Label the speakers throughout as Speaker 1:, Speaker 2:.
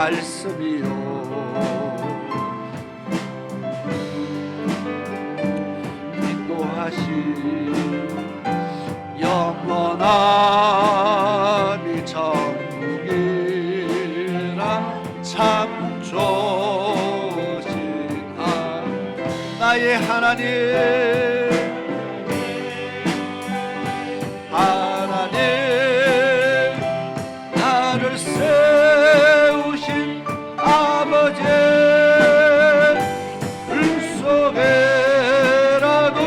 Speaker 1: 말씀이요 인도하신 영원한 이 천국이라 참 좋으신 나의 하나님 나를 세우신 아버지 불속에라도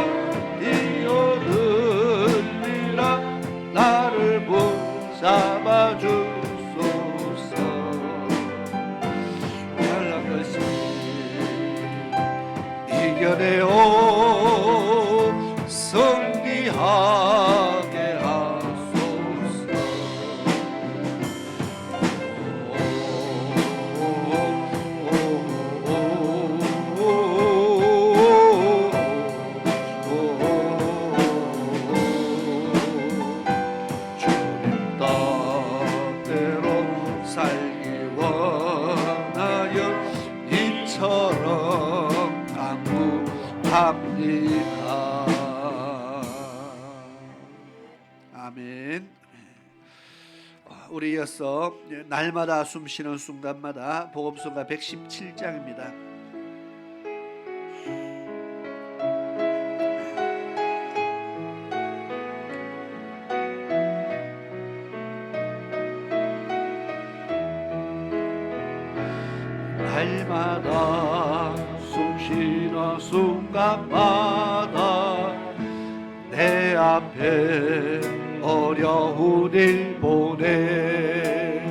Speaker 1: 뛰어들리라 나를 붙잡아 주소서 연락 것이 이겨내어 승리하게 아멘. 우리 이어서 날마다 숨쉬는 순간마다 복음서가 117장입니다. 날마다 숨쉬는 순간마다 내 앞에 어려운 일 보내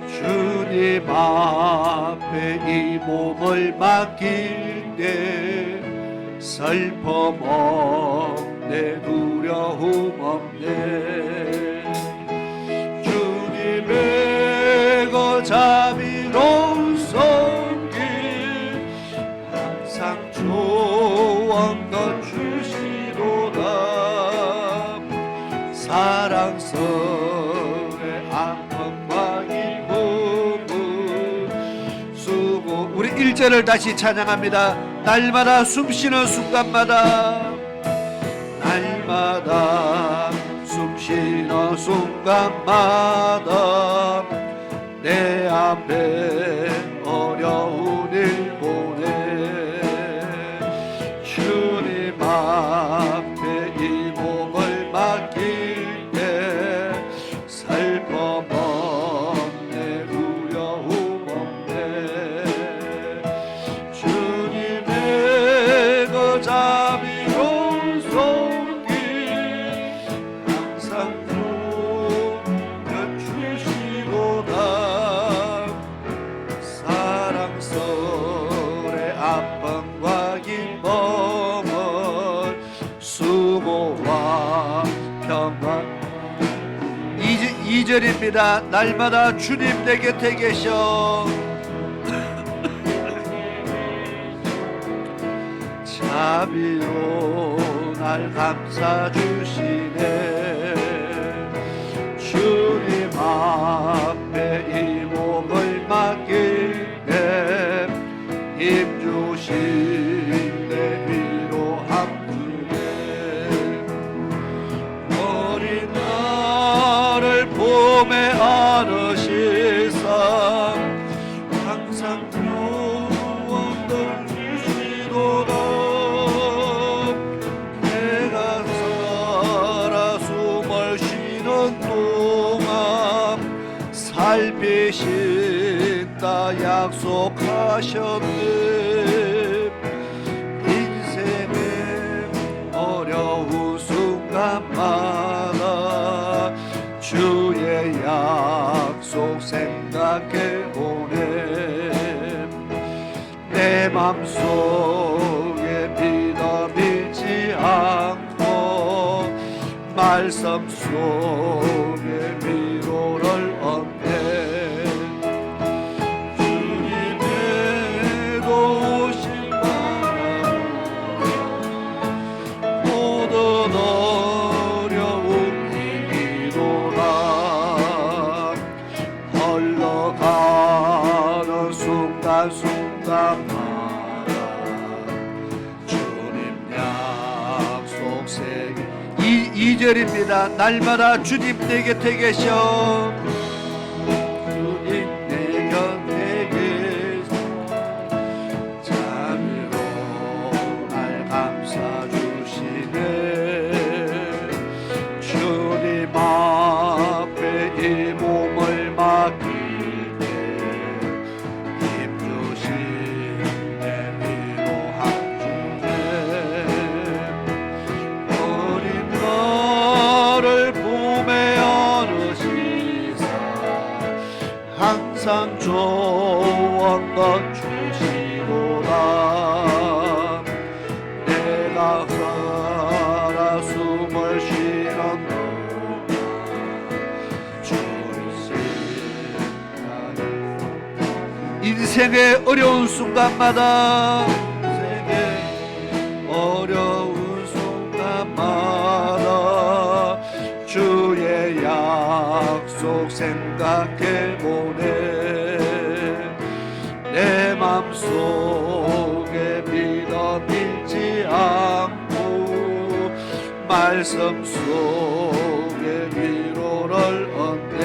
Speaker 1: 주님 앞에 이 몸을 맡길 때 슬픔 없네 두려움 없네 주님의 그 자비로운 손길 항상 조언과 사랑스레 아픔과 기쁨을 수고 우리 1절을 다시 찬양합니다. 날마다 숨쉬는 순간마다 날마다 숨쉬는 순간마다 내 앞에 어려운 일 보내 주님 앞에 이 몸을 맡길 입니다. 날마다 주님 내 곁에 계셔 자비로 날 감싸 주시네 주님 앞에 이 몸을 맡길 때 힘 주신 내 위로함 봄에 안으시사 항상 평온을 주시도다 내가 살아 숨을 쉬는 동안 살피신다 약속하셨네 인생의 어려운 순간마다 주의 약속 생각해보네 내 맘속에 믿어밀지 않고 말씀 속에 위로를 얻네 주님의 도우심 바라보네 모든 어려움 이기노라 흘러가 순간순간마다 주님 약속 새기 2절입니다. 날마다 주님 내 곁에 계셔 주님 내 곁에 계셔 자비로 날 감싸주시네 주님 앞에 이 몸을 맡길 때 힘주신 내 위로한 주님 어린 나를 품에 안으시사 항상 조언권 주시도다 내가 살아 숨을 쉬는 인생의 어려운 순간마다 주의 약속 생각해보네 내 맘속에 믿어밀지 않고 말씀 속에 위로를 얻네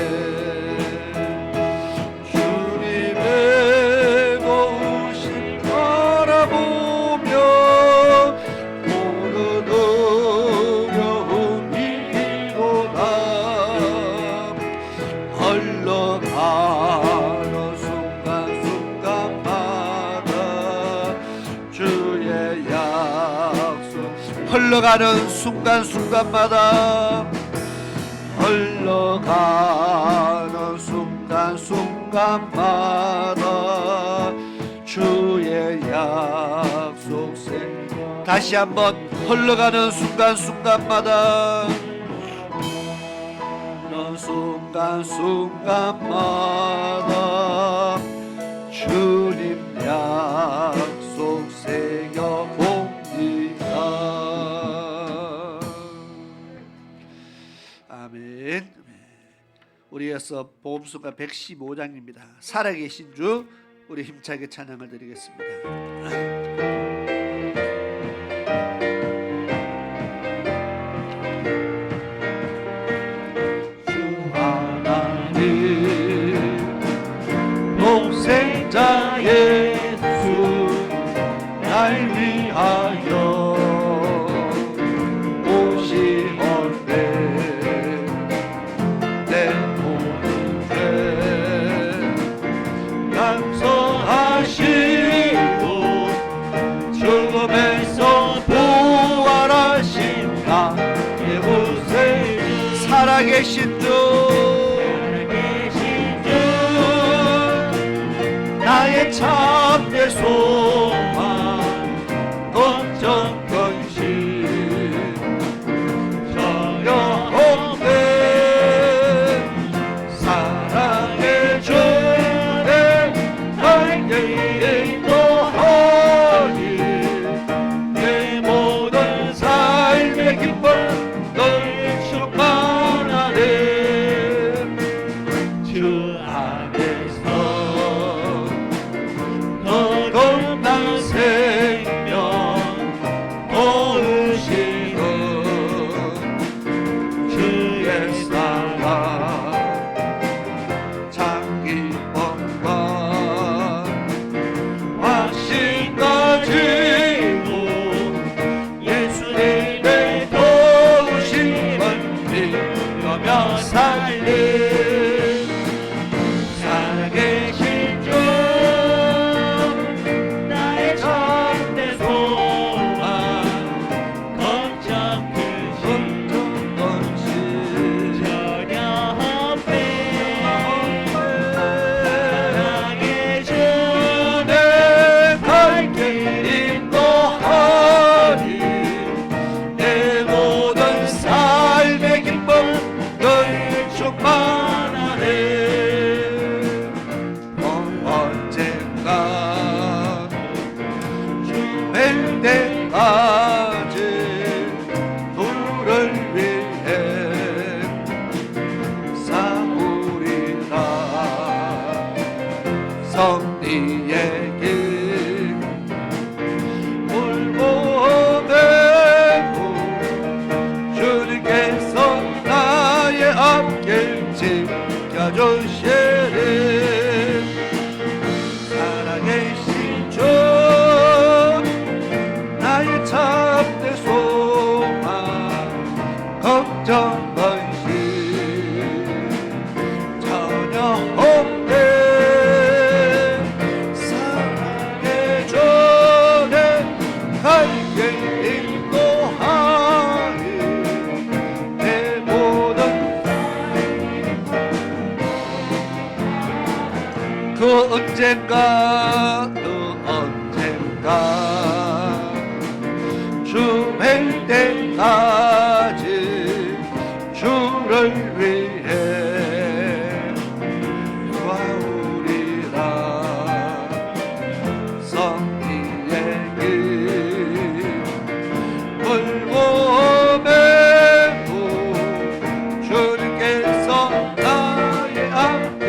Speaker 1: 흘러가는 순간순간마다 흘러가는 순간순간마다 주의 약속 생각 다시 한번 흘러가는 순간순간마다 순간순간마다 주님 약속 새겨봅니다. 아멘. 우리에서 복음서가 115장입니다. 살아계신 주 우리 힘차게 찬양을 드리겠습니다. 동생자 예수 날 위하여 오시었네 내 모든 죄 양서하시고 죽음에서 부활하신 나의 구세 살아계신 주 나의 참된 소망 걱정 근심 전혀 없네 사랑의 주내 나에게 인도하니 내 모든 삶의 기쁨 널 충만하네 주 안에서 섭리의 길 울고 매고 주님께서 나의 앞길 지켜주시리 살아계신 주 나의 참된 소망 걱정 번신 전혀 없네 사랑의 전에 갈길 인도하니 내 모든 그 언젠가 주 뵐 때까지 주를 위해 도와오리라 섭리의 길 물고 매고 주님께서 나의 앞길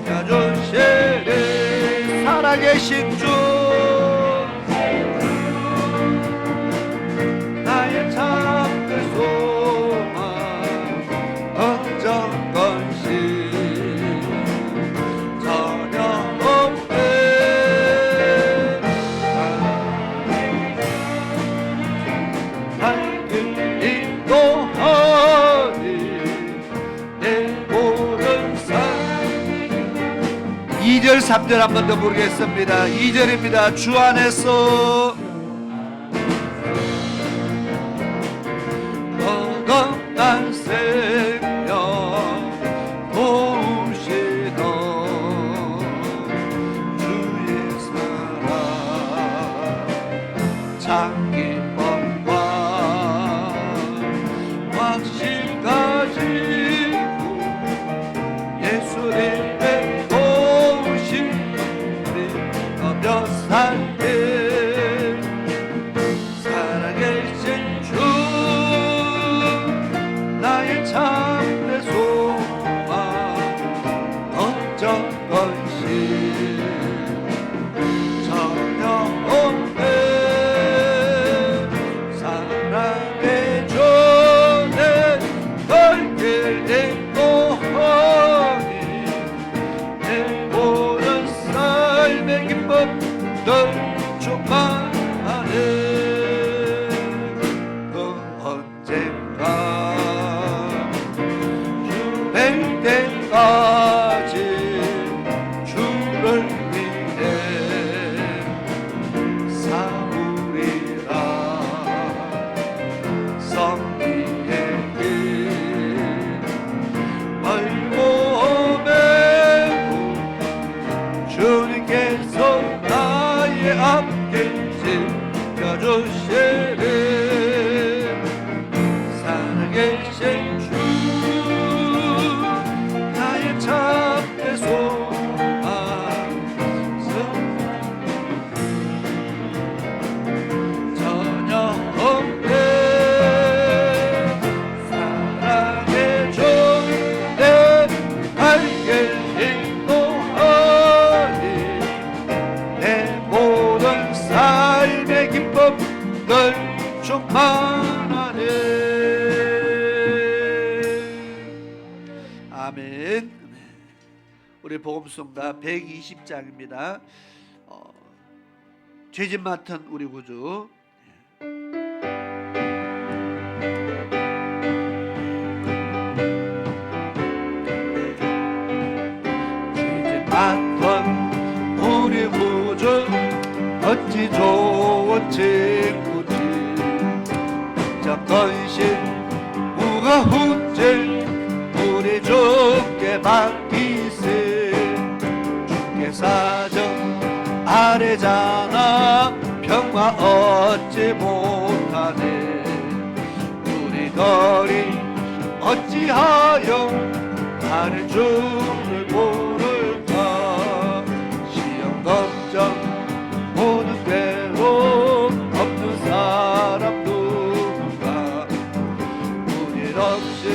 Speaker 1: 지켜주시리 살아계신 주 나의 참된 소망 걱정 번신 전혀 없네 갈 길 인도하니 내 모든 삶 2절 3절 한 번 더 부르겠습니다. 2절입니다. 주 안에서 거듭난 생명 도우시던 주의 사랑 장기범과 확신 가지고 예수님의 도우심이 몇 살때 살아계신 주 나의 참된 소망 걱정 번신 전혀 없네 사랑의 전에 걸길 인도하니 내 모든 삶의 기쁨들 충만하네 그 언젠가 뵐 때까지 주를 위해 싸우리라 섭리의 길 멀고 매고 주님께서 나의 앞길 지켜주시리 살아계신 주 나의 참된 소망 전혀 없네 사랑의 존재 갈길 인도하니 내 모든 삶의 기쁨들 충만하네 아멘. 우리 복음송가 120장입니다. 죄짐 맡은 우리 구주 죄짐 맡은 우리 구주 어찌 좋은 친구지 적건신 무가 훈질 우리 주께 맡기세 주께 사정 아래잖아 평화 얻지 못하네 우리들이 어찌하여 다른 주를 모를까 시험 걱정 모든 괴로움 없는 사람 누군가 우릴 없이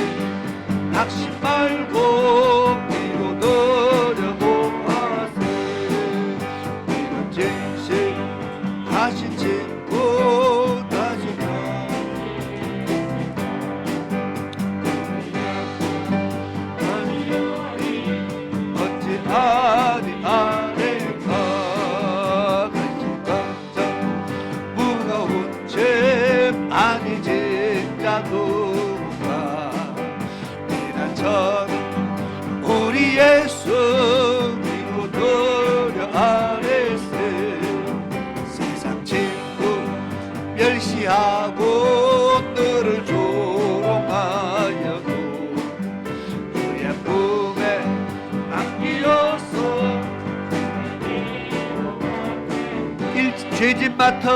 Speaker 1: 낙심 말고 이고 노려고 하세 아니 아래가 무거운 죄 아니 진짜 누가 비난처럼 우리 예수 믿고 아래세 세상 친구 멸시하고 너를 조롱하여도 그의 품에 안기어서 죄짐 맡은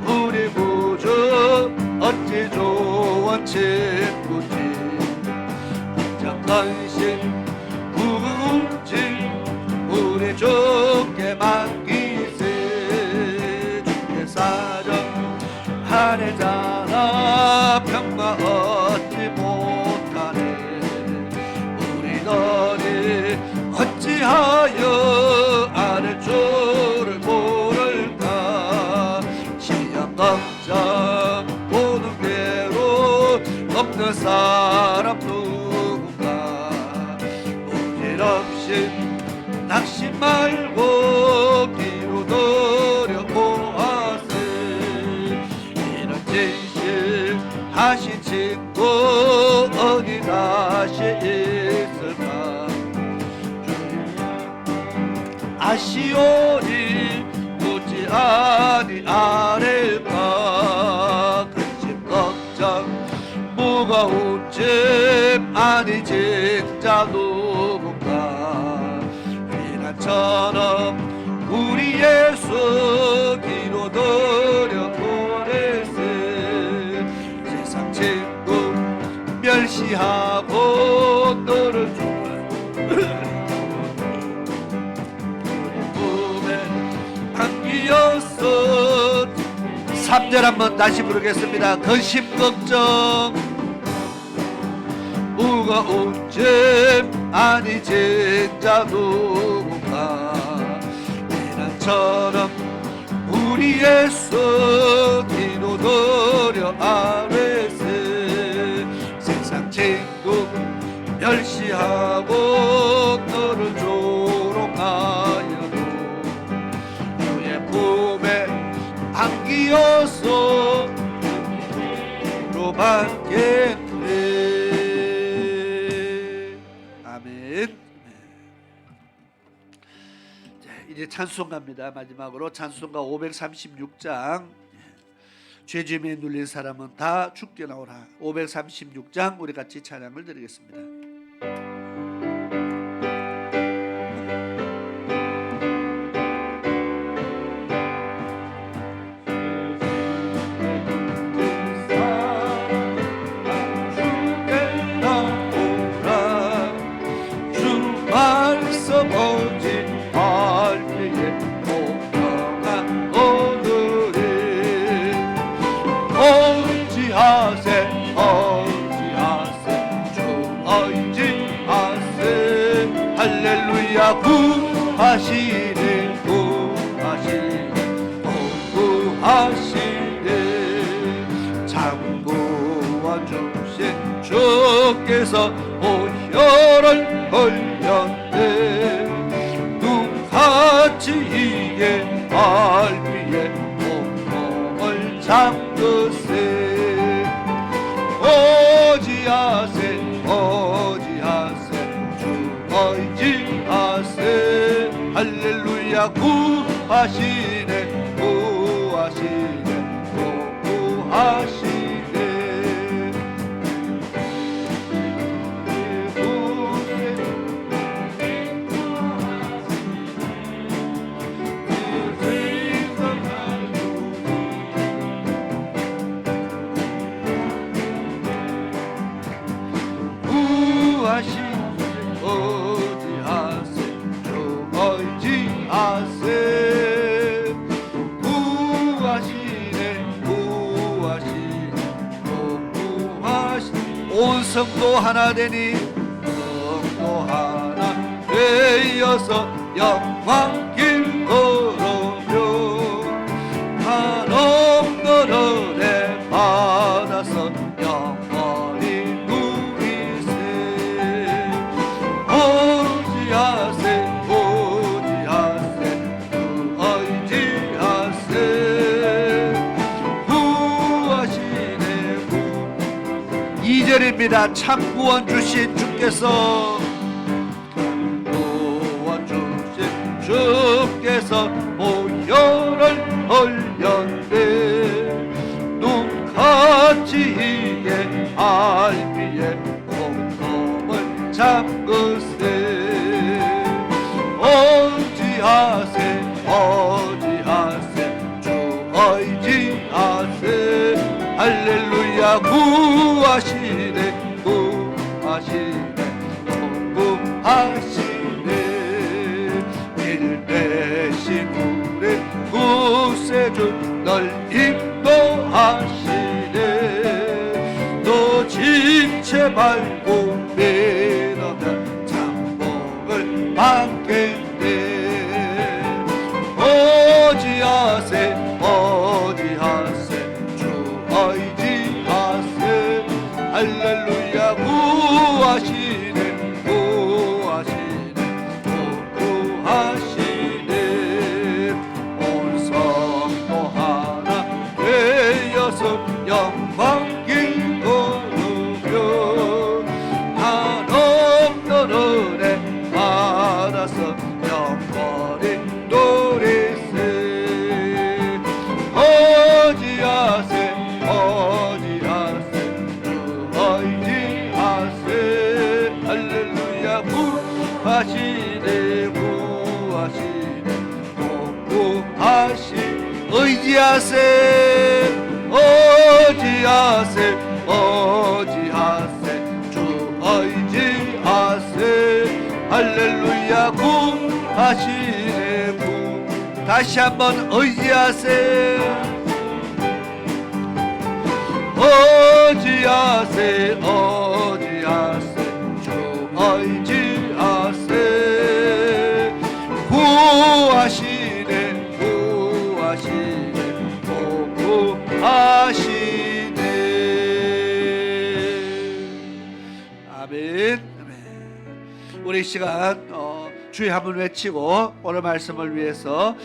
Speaker 1: 우리 구주 어찌 좋은 친구지 정건신 무궁지 우리 주께 맡기세 주께 사정 하늘자나 평화 얻지 못하네 우리 너를 어찌하여 아를 줄을 모를까 시험 걱정 오는 괴로 없는 사람 누군가 부질없이 낙심 말고 뒤로 돌려보아세 이런 진실 하신 친구 어디 다시 있을까 아시오니 묻지 아니 아래가 근심 걱정 무거운 짐 아니 진짜 누군가 비난처럼 우리 예수 뒤로 돌려보내세 세상 친구 멸시하고 너를 이어서 3절 한번 다시 부르겠습니다. 근심 걱정 무거운 짐 아니 진짜 누군가 비난처럼 우리 예수 뒤로 돌려 아래세 세상 친구 멸시하고 너를 조롱하여도 품에 안기어서 로받겠네. 아멘. 자, 이제 찬송가입니다. 마지막으로 찬송가 536장 죄짐에 눌린 사람은 다 죽게 나오라. 536장 우리 같이 찬양을 드리겠습니다. 할렐루야 구하시네 구하시네 구하시네 장구와 중신 주께서 오혈을 걸렸네 눈같이 이에 발비에 몸을 잠그세 어지하세 어지하세 어지하세 할렐루야 구하시네 구하시네 구하시네 온 성도 하나 되니 성도 하나 되어서 영광 길 걸으며 한없는 은혜 받아서 영원히 누리세 어지하 믿습니다. 참 구원 주신 주께서, 구원 주신 주께서 보혈을 흘렸네. 눈같이 이게 알비에 곰곰을 잠그세. 어찌하세 어찌하세 주 의지하세. 할렐루야 구하시네 구하시네 구하시네. 길 대신 우리 구세주 널 인도하시네. 너 지체 말고 믿으면 참복을 받겠네. 어지하세 어지하세 주 의지하세. 할렐루야 구하시네 구하시네 구하시네. 온 성도 하나 되어서 영광 길 걸으며 한없는 은혜 받아서 영원히 노래세. 어지하세 어지하세 주 의지하세. 할렐루야 구하시네 구하시네 구하시. 의지하세 어지하세 어지하세 주 의지하세. 할렐루야 구하시네 구. 다시 한번 의지하세 어지하세 어지하세 주 의지하세. 구하시네 구하시네 구하시네. 아멘. 우리 시간 주의 한번 외치고 오늘 말씀을 위해서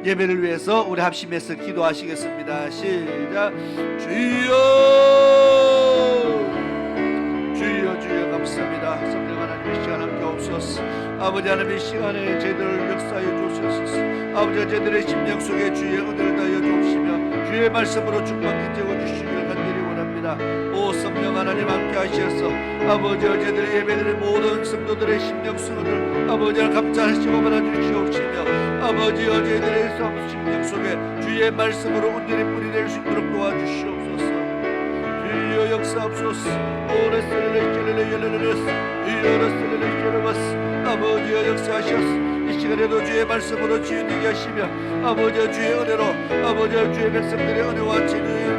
Speaker 1: 예배를 위해서 우리 합심해서 기도하시겠습니다. 시작. 주여 주여 주여 감사합니다. 성령 하나님 이 시간 함께 없소서. 아버지 하나님 이 시간에 저희들을 역사하여 주옵소서. 아버지 저희들의 심령 속에 주의 은혜를 다하여 주옵시며 주의 말씀으로 충만히 채워주시기를 간절히 원합니다. 오 성령 하나님 함께 하시어서 아버지 저희들의 예배드린 모든 성도들의 심령 수고를 아버지를 감찰하시고 받아주시옵시며 아버지 저희들의 심령 속에 주의 말씀으로 온전히 뿌리낼 수 있도록 도와주시옵소서. 주여 역사옵소서. 아버지여 역사하시옵소서. 이 시간에도 주의 말씀으로 치유되게 하시며 아버지 주의 은혜로 아버지 주의 백성들의 은혜와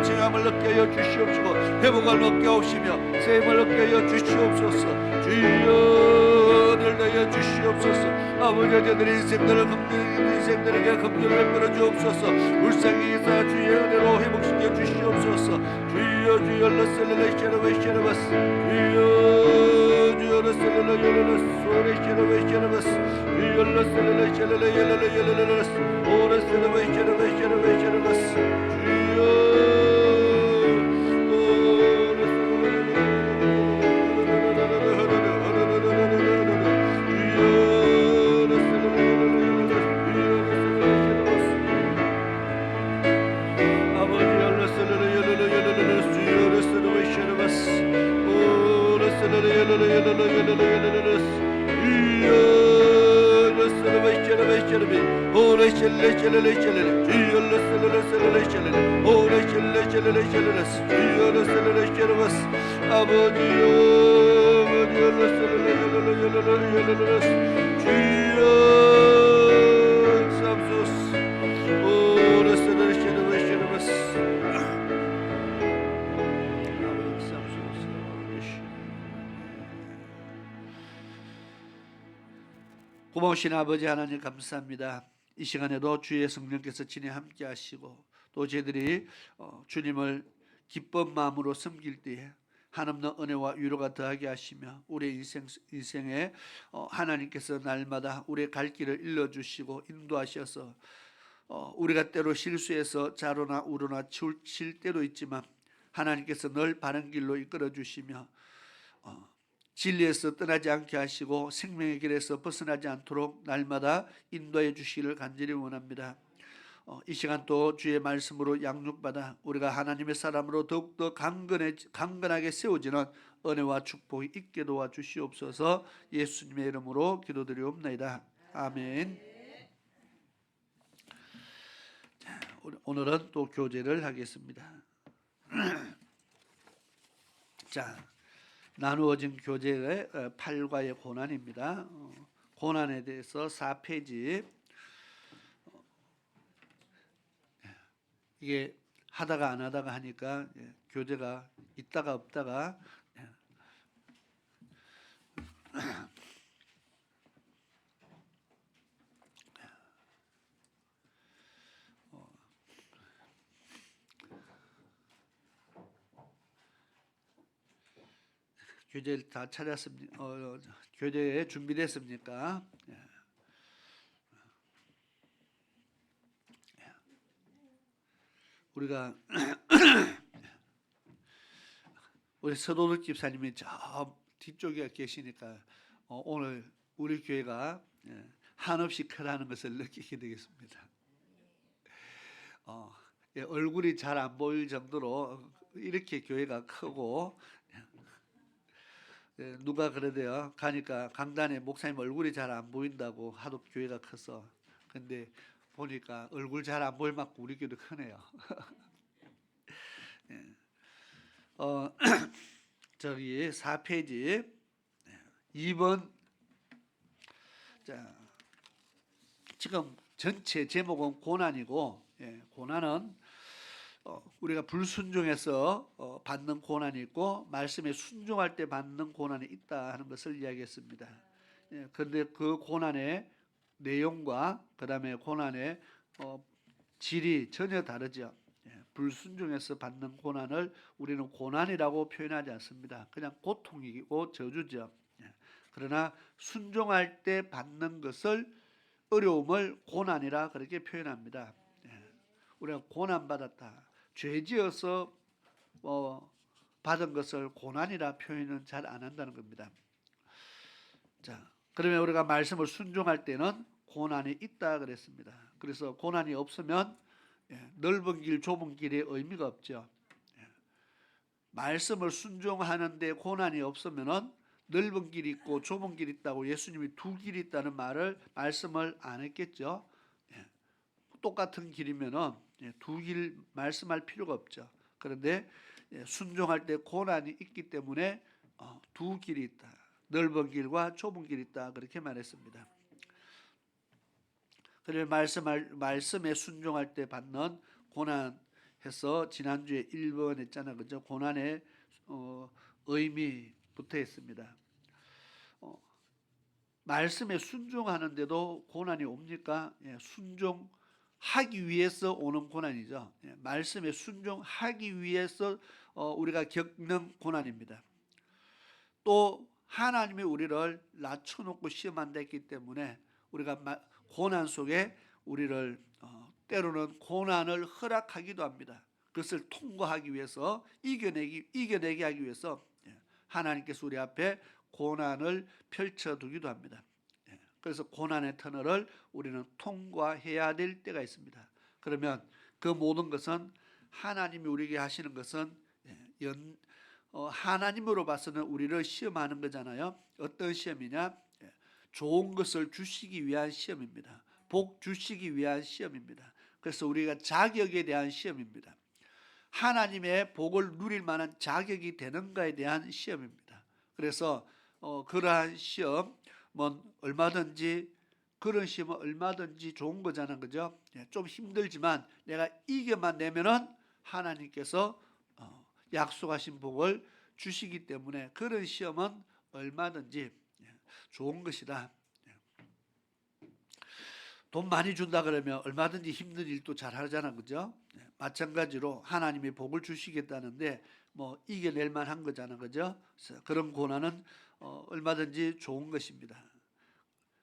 Speaker 1: 칭함을 얻게 하여 주시옵시고 회복을 얻게 하옵시며 세임을 얻게 하여 주시옵소서. 주여 은혜를 하여 주시옵소서. 아버지 저들의 인생들에게 긍휼을 베풀어 주옵소서. 불쌍히 여기사 주의 은혜로 회복시켜 주시옵소서. 주여 주여 러셀레레시라베시라바스 주여 주여 러셀레레레레레스 소레시라베시라바스 주여 러셀레레레레레레레레레스 오레셀레베시라베시라베시라바스 주여 고마우신 아버지 하나님 감사합니다. 이 시간에도 주의 성령께서 진히 함께 하시고 또 저희들이 주님을 기쁜 마음으로 섬길 때에 한없는 은혜와 위로가 더하게 하시며 우리의 인생에 하나님께서 날마다 우리의 갈 길을 일러주시고 인도하셔서 우리가 때로 실수해서 좌로나 우로나 치울 때도 있지만 하나님께서 늘 바른 길로 이끌어 주시며 진리에서 떠나지 않게 하시고 생명의 길에서 벗어나지 않도록 날마다 인도해 주시기를 간절히 원합니다. 이 시간 또 주의 말씀으로 양육받아 우리가 하나님의 사람으로 더욱더 강건하게 세워지는 은혜와 축복이 있게 도와주시옵소서. 예수님의 이름으로 기도드리옵나이다. 아멘. 자, 오늘은 또 교제를 하겠습니다. 자, 나누어진 교제의 8과의 고난입니다. 고난에 대해서 4페이지. 이게 하다가 안 하다가 하니까 교재가 있다가 없다가 교재를 다 찾았습니까? 교재에 준비됐습니까? 우리가 우리 서도덕 집사님이 저 뒤쪽에 계시니까 오늘 우리 교회가 한없이 크다는 것을 느끼게 되겠습니다. 얼굴이 잘 안 보일 정도로 이렇게 교회가 크고, 누가 그러대요. 가니까 강단에 목사님 얼굴이 잘 안 보인다고 하도 교회가 커서. 근데 보니까 얼굴 잘 안 보일 만큼 우리 교회도 크네요. 저기 4페이지 2번. 자, 지금 전체 제목은 고난이고, 고난은 우리가 불순종해서 받는 고난이 있고 말씀에 순종할 때 받는 고난이 있다 하는 것을 이야기했습니다. 그런데 그 고난의 내용과 그 다음에 고난의 질이 전혀 다르죠. 불순종해서 받는 고난을 우리는 고난이라고 표현하지 않습니다. 그냥 고통이고 저주죠. 그러나 순종할 때 받는 것을, 어려움을 고난이라 그렇게 표현합니다. 우리가 고난받았다, 죄지어서 받은 것을 고난이라 표현은 잘 안 한다는 겁니다. 자, 그러면 우리가 말씀을 순종할 때는 고난이 있다 그랬습니다. 그래서 고난이 없으면 넓은 길 좁은 길의 의미가 없죠. 말씀을 순종하는데 고난이 없으면은 넓은 길이 있고 좁은 길이 있다고 예수님이 두 길이 있다는 말씀을 안 했겠죠. 똑같은 길이면은 두 길 말씀할 필요가 없죠. 그런데 순종할 때 고난이 있기 때문에 두 길이 있다, 넓은 길과 좁은 길이 있다 그렇게 말했습니다. 그래서 말씀에 순종할 때 받는 고난해서 지난주에 1번 했잖아요. 그죠? 고난의 의미 붙어 있습니다. 말씀에 순종하는데도 고난이 옵니까? 순종하기 위해서 오는 고난이죠. 말씀에 순종하기 위해서 우리가 겪는 고난입니다. 또 하나님이 우리를 낮춰놓고 시험한다 했기 때문에 우리가 고난 속에 우리를 때로는 고난을 허락하기도 합니다. 그것을 통과하기 위해서, 이겨내게 하기 위해서 하나님께서 우리 앞에 고난을 펼쳐두기도 합니다. 그래서 고난의 터널을 우리는 통과해야 될 때가 있습니다. 그러면 그 모든 것은 하나님이 우리에게 하시는 것은 하나님으로 봐서는 우리를 시험하는 거잖아요. 어떤 시험이냐? 좋은 것을 주시기 위한 시험입니다. 복 주시기 위한 시험입니다. 그래서 우리가 자격에 대한 시험입니다. 하나님의 복을 누릴 만한 자격이 되는가에 대한 시험입니다. 그래서 그러한 시험은 얼마든지, 그런 시험은 얼마든지 좋은 거잖아요. 그죠? 좀 힘들지만 내가 이겨만 내면은 하나님께서 약속하신 복을 주시기 때문에 그런 시험은 얼마든지 좋은 것이다. 돈 많이 준다 그러면 얼마든지 힘든 일도 잘 하잖아. 그죠? 마찬가지로 하나님이 복을 주시겠다는데 이겨낼 만한 거잖아. 그죠? 그래서 그런 고난은 얼마든지 좋은 것입니다.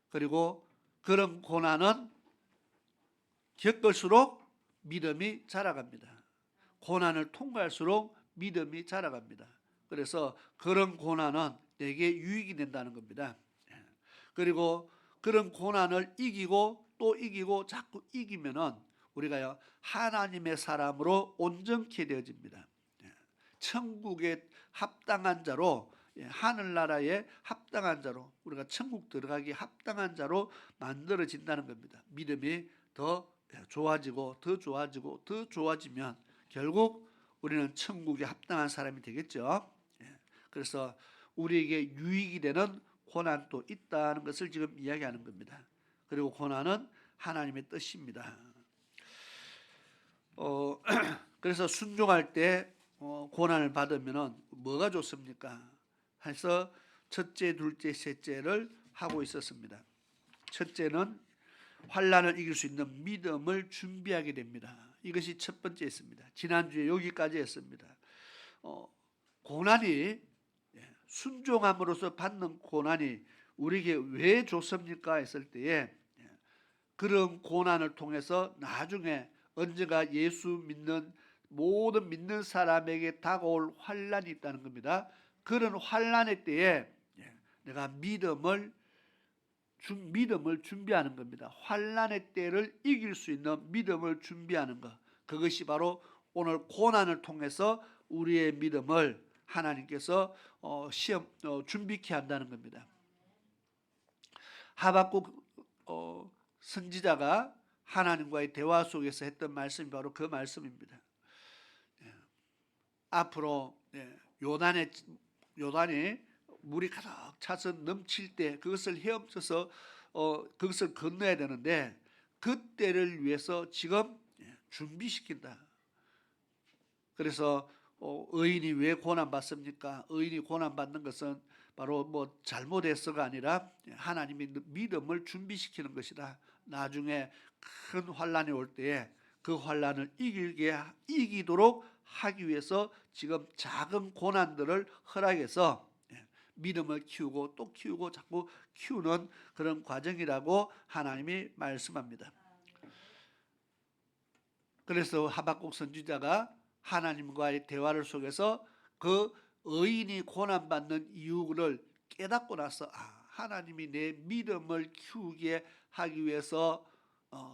Speaker 1: 그리고 그런 고난은 겪을수록 믿음이 자라갑니다. 고난을 통과할수록 믿음이 자라갑니다. 그래서 그런 고난은 내게 유익이 된다는 겁니다. 그리고 그런 고난을 이기고 또 이기고 자꾸 이기면은 우리가요 하나님의 사람으로 온전케 되어집니다. 천국에 합당한 자로, 하늘나라에 합당한 자로, 우리가 천국 들어가기 합당한 자로 만들어진다는 겁니다. 믿음이 더 좋아지고 더 좋아지고 더 좋아지면 결국 우리는 천국에 합당한 사람이 되겠죠. 그래서 우리에게 유익이 되는 고난도 있다는 것을 지금 이야기하는 겁니다. 그리고 고난은 하나님의 뜻입니다. 그래서 순종할 때 고난을 받으면 뭐가 좋습니까? 해서 첫째, 둘째, 셋째를 하고 있었습니다. 첫째는 환난을 이길 수 있는 믿음을 준비하게 됩니다. 이것이 첫 번째였습니다. 지난주에 여기까지 했습니다. 고난이, 순종함으로써 받는 고난이 우리에게 왜 좋습니까? 했을 때에 그런 고난을 통해서 나중에 언젠가 예수 믿는 모든 믿는 사람에게 다가올 환난이 있다는 겁니다. 그런 환난의 때에 내가 믿음을 준비하는 겁니다. 환난의 때를 이길 수 있는 믿음을 준비하는 것. 그것이 바로 오늘 고난을 통해서 우리의 믿음을 하나님께서 준비케 한다는 겁니다. 하박국 선지자가 하나님과의 대화 속에서 했던 말씀이 바로 그 말씀입니다. 앞으로 요단이 물이 가득 차서 넘칠 때 그것을 헤엄쳐서 그것을 건너야 되는데 그때를 위해서 지금 준비시킨다. 그래서 의인이 왜 고난받습니까? 의인이 고난받는 것은 바로 뭐 잘못해서가 아니라 하나님이 믿음을 준비시키는 것이다. 나중에 큰 환난이 올 때에 그 환난을 이기도록 하기 위해서 지금 작은 고난들을 허락해서 믿음을 키우고 또 키우고 자꾸 키우는 그런 과정이라고 하나님이 말씀합니다. 그래서 하박국 선지자가 하나님과의 대화를 속에서 그 의인이 고난받는 이유를 깨닫고 나서 하나님이 내 믿음을 키우게 하기 위해서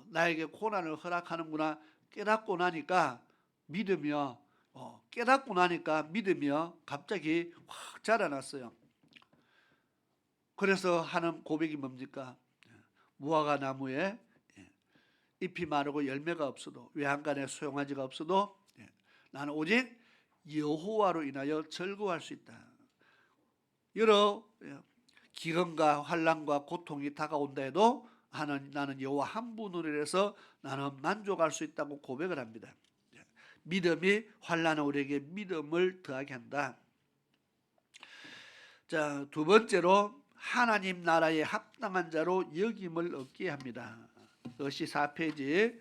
Speaker 1: 나에게 고난을 허락하는구나 깨닫고 나니까 믿음이요 갑자기 확 자라났어요. 그래서 하는 고백이 뭡니까? 무화과 나무에 잎이 마르고 열매가 없어도 외양간에 소용하지가 없어도 나는 오직 여호와로 인하여 즐거워할 수 있다. 여러 기근과 환난과 고통이 다가온다 해도 나는 여호와 한 분으로 인해서 나는 만족할 수 있다고 고백을 합니다. 믿음이 환난은 우리에게 믿음을 더하게 한다. 자, 두 번째로 하나님 나라에 합당한 자로 여김을 얻게 합니다. 그것이 4페이지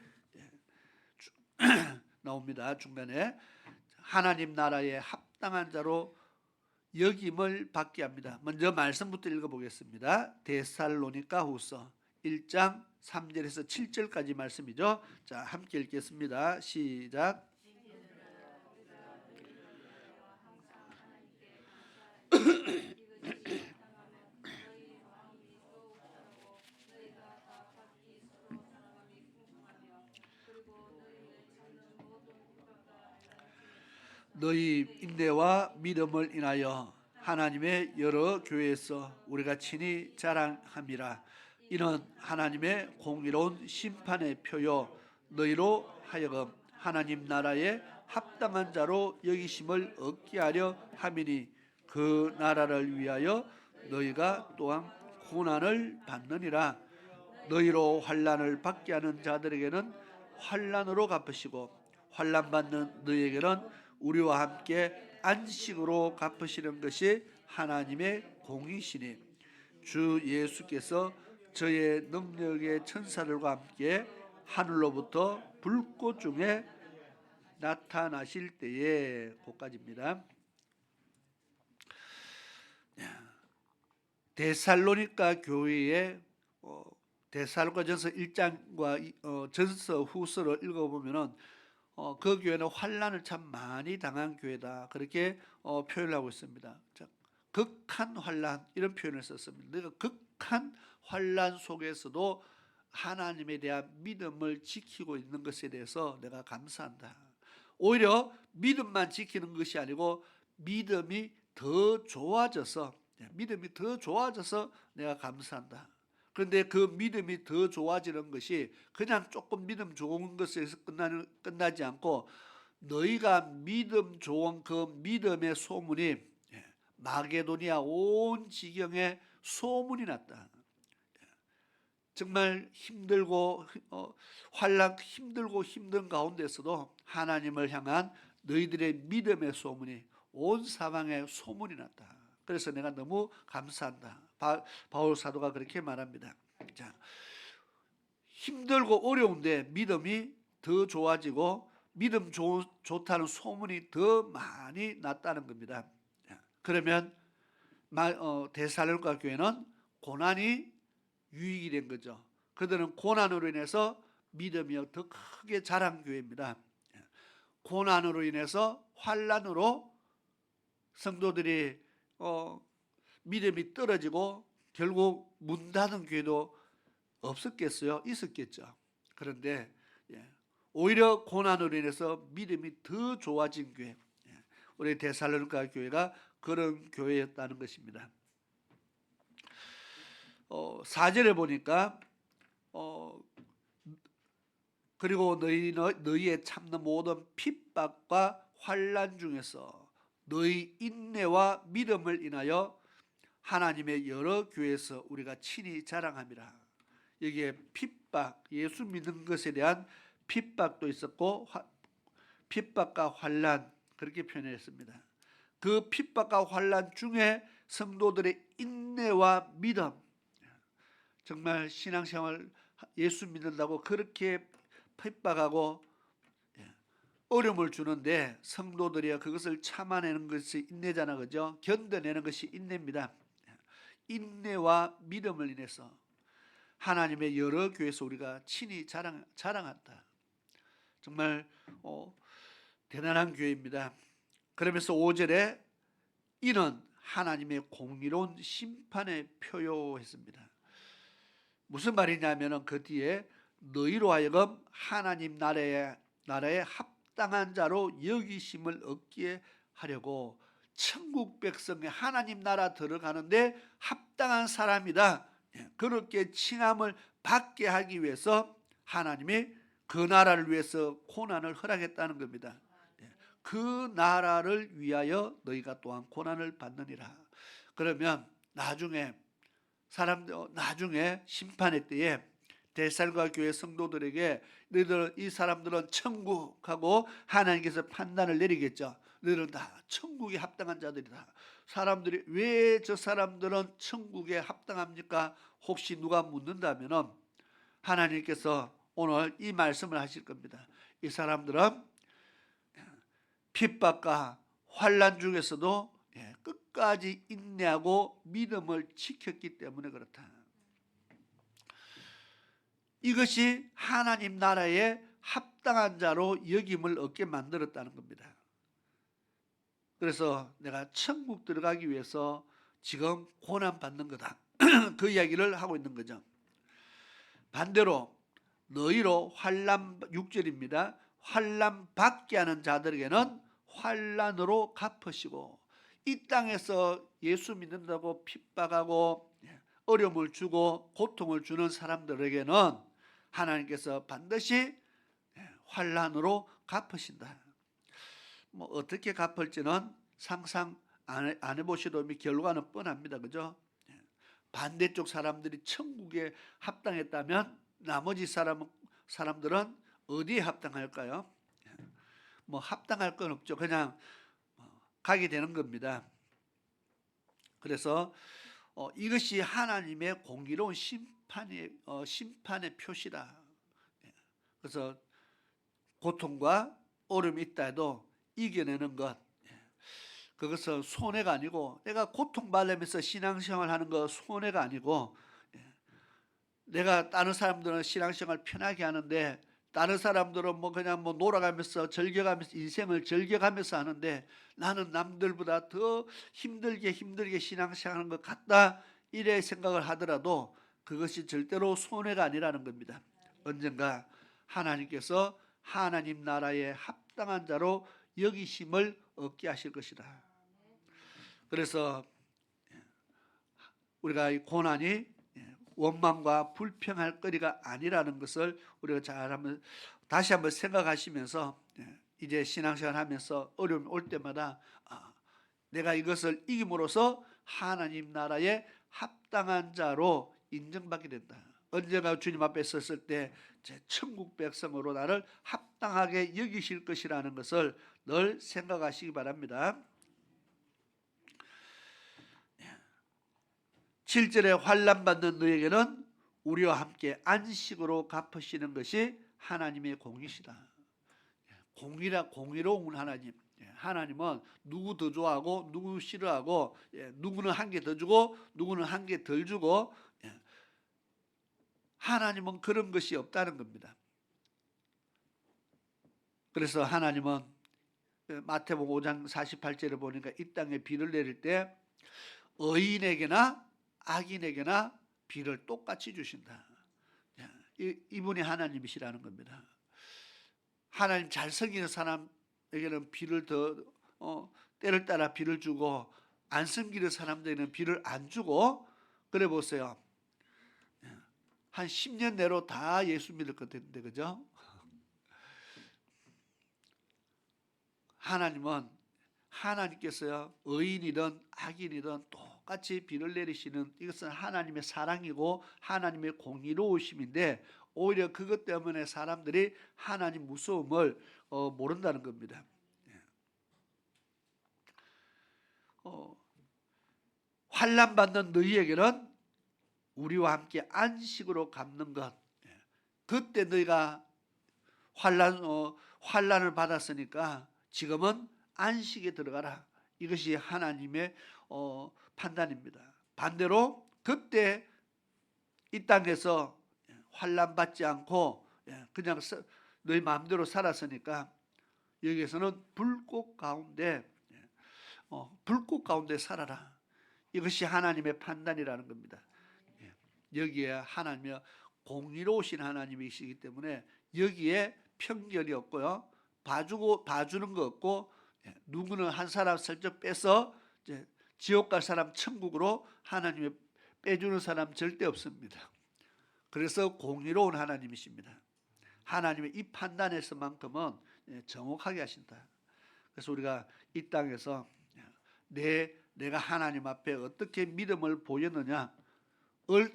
Speaker 1: 나옵니다. 중간에 하나님 나라에 합당한 자로 여김을 받게 합니다. 먼저 말씀부터 읽어보겠습니다. 데살로니가후서 1장 3절에서 7절까지 말씀이죠. 자, 함께 읽겠습니다. 시작. 너희 인내와 믿음을 인하여 하나님의 여러 교회에서 우리가 친히 자랑함이라. 이는 하나님의 공의로운 심판의 표요 너희로 하여금 하나님 나라에 합당한 자로 여기심을 얻게 하려 함이니 그 나라를 위하여 너희가 또한 고난을 받느니라. 너희로 환난을 받게 하는 자들에게는 환난으로 갚으시고 환난 받는 너희에게는 우리와 함께 안식으로 갚으시는 것이 하나님의 공이시니 주 예수께서 저의 능력의 천사들과 함께 하늘로부터 불꽃 중에 나타나실 때에 고까지입니다. 데살로니가 교회의 데살로니가전서 1장과 전서 후서를 읽어보면은 그 교회는 환난을 참 많이 당한 교회다. 그렇게 표현을 하고 있습니다. 자, 극한 환난 이런 표현을 썼습니다. 내가 극한 환난 속에서도 하나님에 대한 믿음을 지키고 있는 것에 대해서 내가 감사한다. 오히려 믿음만 지키는 것이 아니고 믿음이 더 좋아져서 내가 감사한다. 그런데 그 믿음이 더 좋아지는 것이 그냥 조금 믿음 좋은 것에서 끝나지 않고 너희가 믿음 좋은 그 믿음의 소문이 마게도니아 온 지경에 소문이 났다. 정말 힘들고 힘든 가운데서도 하나님을 향한 너희들의 믿음의 소문이 온 사방에 소문이 났다. 그래서 내가 너무 감사한다. 바울 사도가 그렇게 말합니다. 자, 힘들고 어려운데 믿음이 더 좋아지고 믿음 좋다는 소문이 더 많이 났다는 겁니다. 그러면 데살로니가 교회는 고난이 유익이 된 거죠. 그들은 고난으로 인해서 믿음이 더 크게 자란 교회입니다. 고난으로 인해서 환난으로 성도들이 믿음이 떨어지고 결국 문 닫은 교회도 없었겠어요? 있었겠죠. 그런데 오히려 고난으로 인해서 믿음이 더 좋아진 교회, 우리 데살로니가 교회가 그런 교회였다는 것입니다. 4절에 보니까 그리고 너희의 참는 모든 핍박과 환난 중에서 너희 인내와 믿음을 인하여 하나님의 여러 교회에서 우리가 친히 자랑함이라. 여기에 핍박, 예수 믿는 것에 대한 핍박도 있었고 핍박과 환난 그렇게 표현했습니다. 그 핍박과 환난 중에 성도들의 인내와 믿음, 정말 신앙생활 예수 믿는다고 그렇게 핍박하고 어려움을 주는데 성도들이 그것을 참아내는 것이 인내잖아, 그죠? 견뎌내는 것이 인내입니다. 인내와 믿음을 인해서 하나님의 여러 교회에서 우리가 친히 자랑한다. 정말 대단한 교회입니다. 그러면서 5절에 이는 하나님의 공의로운 심판에 표요했습니다. 무슨 말이냐면은 그 뒤에 너희로 하여금 하나님 나라에 합당한 자로 여기심을 얻게 하려고 천국 백성의 하나님 나라 들어가는데 합당한 사람이다. 그렇게 칭함을 받게 하기 위해서 하나님이 그 나라를 위해서 고난을 허락했다는 겁니다. 그 나라를 위하여 너희가 또한 고난을 받느니라. 그러면 나중에 심판의 때에 데살로니가 교회 성도들에게 너희들 이 사람들은 천국하고 하나님께서 판단을 내리겠죠. 너희들은 다 천국에 합당한 자들이다. 사람들이 왜 저 사람들은 천국에 합당합니까? 혹시 누가 묻는다면은 하나님께서 오늘 이 말씀을 하실 겁니다. 이 사람들은 핍박과 환난 중에서도 끝까지 인내하고 믿음을 지켰기 때문에 그렇다. 이것이 하나님 나라에 합당한 자로 여김을 얻게 만들었다는 겁니다. 그래서 내가 천국 들어가기 위해서 지금 고난받는 거다. 그 이야기를 하고 있는 거죠. 반대로 너희로 6절입니다. 환난 받게 하는 자들에게는 환난으로 갚으시고, 이 땅에서 예수 믿는다고 핍박하고 어려움을 주고 고통을 주는 사람들에게는 하나님께서 반드시 환난으로 갚으신다. 뭐 어떻게 갚을지는 상상 안 해보셔도 결과는 뻔합니다. 그죠? 반대쪽 사람들이 천국에 합당했다면 나머지 사람들은 어디에 합당할까요? 뭐 합당할 건 없죠. 그냥 가게 되는 겁니다. 그래서 이것이 하나님의 공의로운 심판의 표시다. 그래서 고통과 어려움이 있다 해도 이겨내는 것, 그것은 손해가 아니고, 내가 고통받으면서 신앙생활하는 거 손해가 아니고, 내가 다른 사람들은 신앙생활 편하게 하는데 다른 사람들은 뭐 그냥 뭐 놀아가면서 즐겨가면서 인생을 즐겨가면서 하는데 나는 남들보다 더 힘들게 신앙생활하는 것 같다 이래 생각을 하더라도 그것이 절대로 손해가 아니라는 겁니다. 언젠가 하나님께서 하나님 나라에 합당한 자로 여기심을 얻게 하실 것이다. 그래서 우리가 이 고난이 원망과 불평할 거리가 아니라는 것을 우리가 잘 한번 다시 한번 생각하시면서 이제 신앙생활 하면서 어려움이 올 때마다 내가 이것을 이김으로써 하나님 나라에 합당한 자로 인정받게 된다. 언젠가 주님 앞에 섰을 때 제 천국 백성으로 나를 합당하게 여기실 것이라는 것을 늘 생각하시기 바랍니다. 7절에 환난 받는 너에게는 우리와 함께 안식으로 갚으시는 것이 하나님의 공이시다. 공의로운 하나님. 하나님은 누구 더 좋아하고 누구 싫어하고 누구는 한 개 더 주고 누구는 한 개 덜 주고 하나님은 그런 것이 없다는 겁니다. 그래서 하나님은 마태복음 5장 48절에 보니까 이 땅에 비를 내릴 때 의인에게나 악인에게나 비를 똑같이 주신다. 이분이 하나님이시라는 겁니다. 하나님 잘 섬기는 사람에게는 비를 때를 따라 비를 주고 안 섬기는 사람들에게는 비를 안 주고 그래 보세요. 한 10년 내로 다 예수 믿을 것 같은데 그죠? 하나님께서요 의인이든 악인이든 똑같이 비를 내리시는 이것은 하나님의 사랑이고 하나님의 공의로우심인데 오히려 그것 때문에 사람들이 하나님 무서움을 모른다는 겁니다. 환난 받는 너희에게는 우리와 함께 안식으로 갚는 것. 그때 너희가 환난을 받았으니까 지금은 안식에 들어가라. 이것이 하나님의 판단입니다. 반대로 그때 이 땅에서 환난 받지 않고 그냥 너희 마음대로 살았으니까 여기에서는 불꽃 가운데 살아라. 이것이 하나님의 판단이라는 겁니다. 여기에 하나님이 공의로우신 하나님이시기 때문에 여기에 편견이 없고요. 봐주는 거 없고 누구는 한 사람 슬쩍 빼서 지옥 갈 사람 천국으로 하나님이 빼주는 사람 절대 없습니다. 그래서 공의로운 하나님이십니다. 하나님의 이 판단에서만큼은 정확하게 하신다. 그래서 우리가 이 땅에서 내가 하나님 앞에 어떻게 믿음을 보였느냐,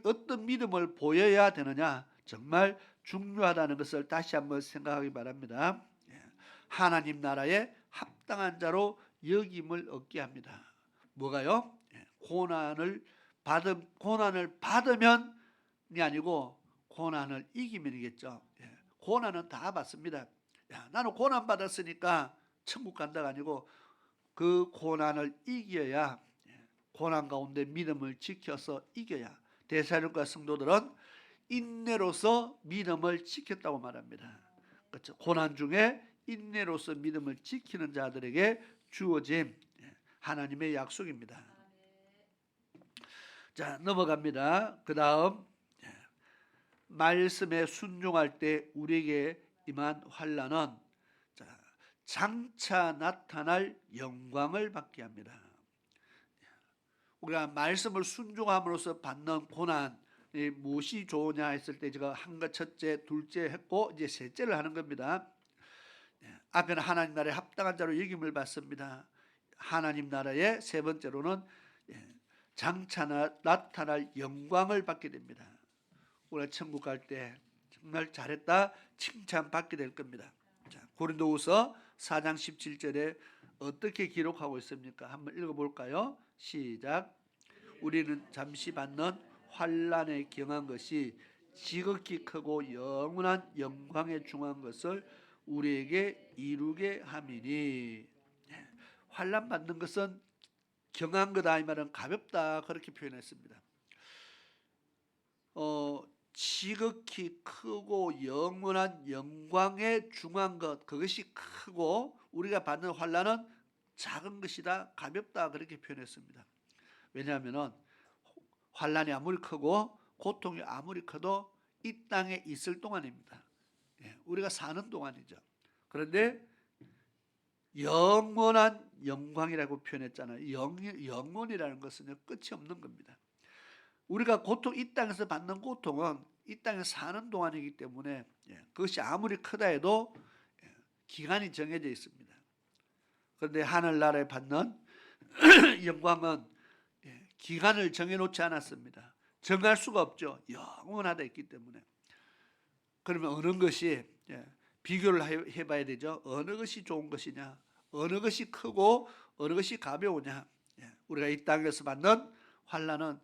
Speaker 1: 어떤 믿음을 보여야 되느냐 정말 중요하다는 것을 다시 한번 생각하기 바랍니다. 하나님 나라에 합당한 자로 여김을 얻게 합니다. 뭐가요? 고난을 받으면이 아니고 고난을 이기면이겠죠. 고난은 다 받습니다. 나는 고난 받았으니까 천국 간다가 아니고 그 고난을 이겨야 고난 가운데 믿음을 지켜서 이겨야 데살로니가 성도들은 인내로서 믿음을 지켰다고 말합니다. 그렇죠? 고난 중에 인내로서 믿음을 지키는 자들에게 주어진 하나님의 약속입니다. 자, 넘어갑니다. 그 다음 말씀에 순종할 때 우리에게 임한 환난은 장차 나타날 영광을 받게 합니다. 우리가 말씀을 순종함으로써 받는 고난 무엇이 좋으냐 했을 때 제가 한 것 첫째, 둘째 했고 이제 셋째를 하는 겁니다. 앞에는 하나님 나라에 합당한 자로 여김을 받습니다. 하나님 나라의 세 번째로는 장차 나타날 영광을 받게 됩니다. 우리가 천국 갈 때 정말 잘했다 칭찬받게 될 겁니다. 자, 고린도후서 4장 17절에 어떻게 기록하고 있습니까? 한번 읽어볼까요? 시작. 우리는 잠시 받는 환난에 경한 것이 지극히 크고 영원한 영광에 중한 것을 우리에게 이루게 함이니. 환난 받는 것은 경한 거다 이 말은 가볍다 그렇게 표현했습니다. 지극히 크고 영원한 영광에 중한 것, 그것이 크고 우리가 받는 환난은 작은 것이다, 가볍다, 그렇게 표현했습니다. 왜냐하면 환난이 아무리 크고 고통이 아무리 커도 이 땅에 있을 동안입니다. 우리가 사는 동안이죠. 그런데 영원한 영광이라고 표현했잖아요. 영원이라는 것은 끝이 없는 겁니다. 우리가 이 땅에서 받는 고통은 이 땅에 사는 동안이기 때문에 그것이 아무리 크다 해도 기간이 정해져 있습니다. 그런데 하늘나라에 받는 영광은 기간을 정해놓지 않았습니다. 정할 수가 없죠. 영원하다 했기 때문에. 그러면 어느 것이 비교를 해봐야 되죠. 어느 것이 좋은 것이냐, 어느 것이 크고 어느 것이 가벼우냐. 우리가 이 땅에서 받는 환난은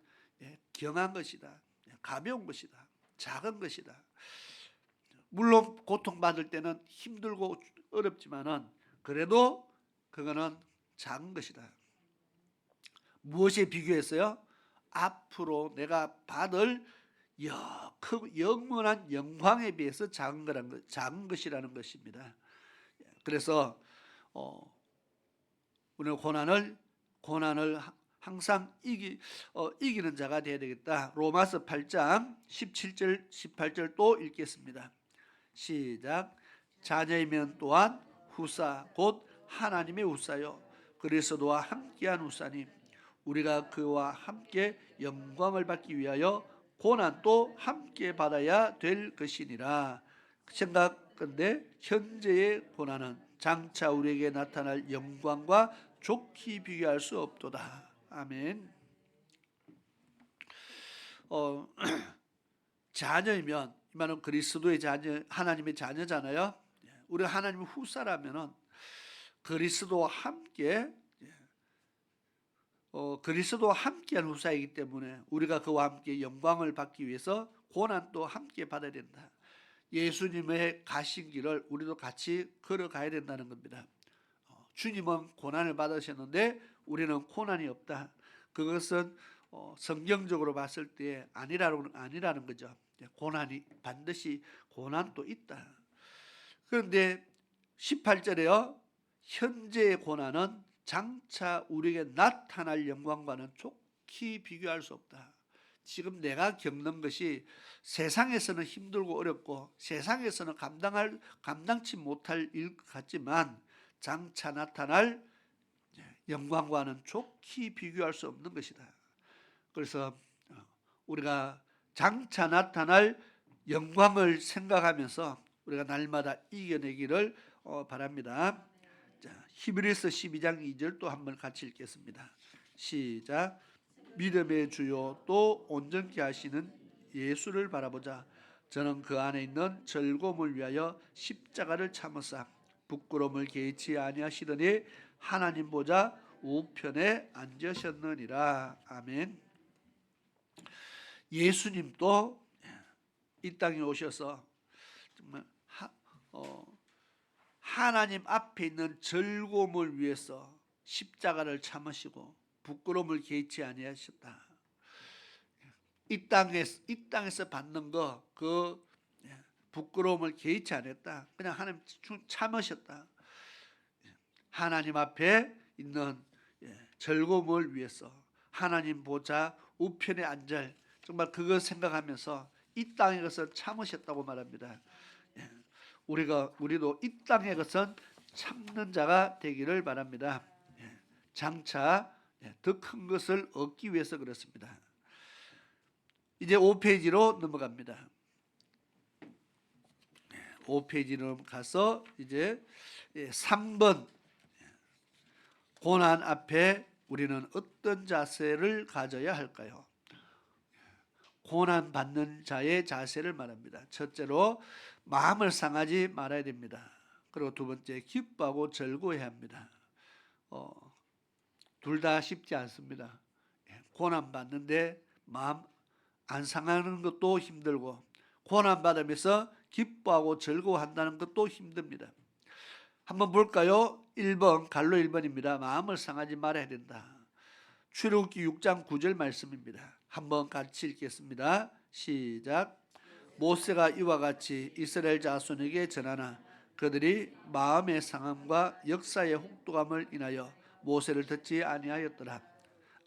Speaker 1: 경한 것이다, 가벼운 것이다, 작은 것이다. 물론 고통받을 때는 힘들고 어렵지만은 그래도 그거는 작은 것이다. 무엇에 비교했어요? 앞으로 내가 받을 영원한 영광에 비해서 작은 것이라는 것입니다. 그래서 우리는 고난을 항상 이기는 자가 되어야 되겠다. 로마서 8장 17절 18절 또 읽겠습니다. 시작. 자녀이면 또한 후사 곧 하나님의 후사요 그리스도와 함께한 후사님, 우리가 그와 함께 영광을 받기 위하여 고난도 함께 받아야 될 것이니라. 생각건대 현재의 고난은 장차 우리에게 나타날 영광과 좋게 비교할 수 없도다. 아멘. 자녀이면 이 말은 그리스도의 자녀, 하나님의 자녀잖아요. 우리가 하나님의 후사라면은 그리스도와 함께한 후사이기 때문에 우리가 그와 함께 영광을 받기 위해서 고난도 함께 받아야 된다. 예수님의 가신 길을 우리도 같이 걸어가야 된다는 겁니다. 주님은 고난을 받으셨는데 우리는 고난이 없다. 그것은 성경적으로 봤을 때 아니라는 거죠. 반드시 고난도 있다. 그런데 18절에요. 현재의 고난은 장차 우리에게 나타날 영광과는 좋게 비교할 수 없다. 지금 내가 겪는 것이 세상에서는 힘들고 어렵고 세상에서는 감당치 못할 일 같지만 장차 나타날 영광과는 좋게 비교할 수 없는 것이다. 그래서 우리가 장차 나타날 영광을 생각하면서 우리가 날마다 이겨내기를 바랍니다. 자, 히브리서 12장 2절 또 한번 같이 읽겠습니다. 시작. 믿음의 주요 또 온전케 하시는 예수를 바라보자. 저는 그 안에 있는 즐거움을 위하여 십자가를 참으사 부끄러움을 개의치 아니하시더니 하나님 보좌 우편에 앉으셨느니라. 아멘. 예수님도 이 땅에 오셔서 정말 하나님 앞에 있는 즐거움을 위해서 십자가를 참으시고 부끄러움을 개의치 아니하셨다. 이 땅에서 받는 그 부끄러움을 개의치 않았다. 그냥 하나님 참으셨다. 하나님 앞에 있는 즐거움을 위해서 하나님 보좌 우편에 앉을, 정말 그거 생각하면서 이 땅의 것을 참으셨다고 말합니다. 우리도 이 땅의 것은 참는 자가 되기를 바랍니다. 장차 더 큰 것을 얻기 위해서 그렇습니다. 이제 5페이지로 넘어갑니다. 5페이지로 가서 이제 3번 고난 앞에 우리는 어떤 자세를 가져야 할까요? 고난 받는 자의 자세를 말합니다. 첫째로 마음을 상하지 말아야 됩니다. 그리고 두 번째 기뻐하고 즐거워해야 합니다. 둘 다 쉽지 않습니다. 고난 받는데 마음 안 상하는 것도 힘들고 고난 받으면서 기뻐하고 즐거워한다는 것도 힘듭니다. 한번 볼까요? 1번 갈로 1번입니다. 마음을 상하지 말아야 된다. 출애굽기 6장 9절 말씀입니다. 한번 같이 읽겠습니다. 시작. 모세가 이와 같이 이스라엘 자손에게 전하나 그들이 마음의 상함과 역사의 혹독함을 인하여 모세를 듣지 아니하였더라.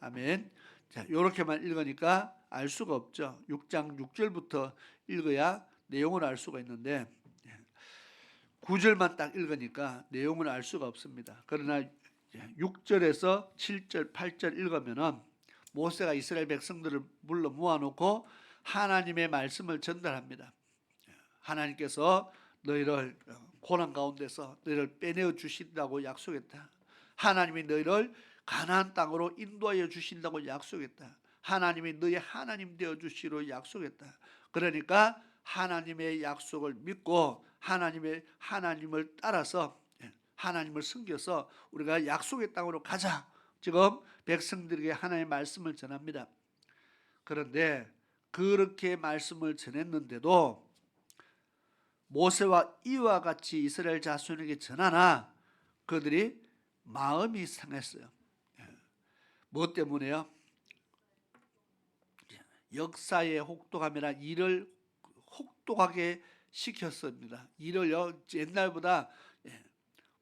Speaker 1: 아멘. 자, 이렇게만 읽으니까 알 수가 없죠. 6장 6절부터 읽어야 내용을 알 수가 있는데 9절만 딱 읽으니까 내용을 알 수가 없습니다. 그러나 6절에서 7절, 8절 읽으면은 모세가 이스라엘 백성들을 불러 모아놓고 하나님의 말씀을 전달합니다. 하나님께서 너희를 고난 가운데서 너희를 빼내어 주신다고 약속했다. 하나님이 너희를 가나안 땅으로 인도하여 주신다고 약속했다. 하나님이 너희 하나님 되어 주시로 약속했다. 그러니까 하나님의 약속을 믿고 하나님을 따라서 하나님을 섬겨서 우리가 약속의 땅으로 가자. 지금 백성들에게 하나님의 말씀을 전합니다. 그런데 그렇게 말씀을 전했는데도 모세와 이와 같이 이스라엘 자손에게 전하나 그들이 마음이 상했어요. 무엇 때문에요? 역사의 혹독함이라 일을 혹독하게 시켰습니다. 일을요 옛날보다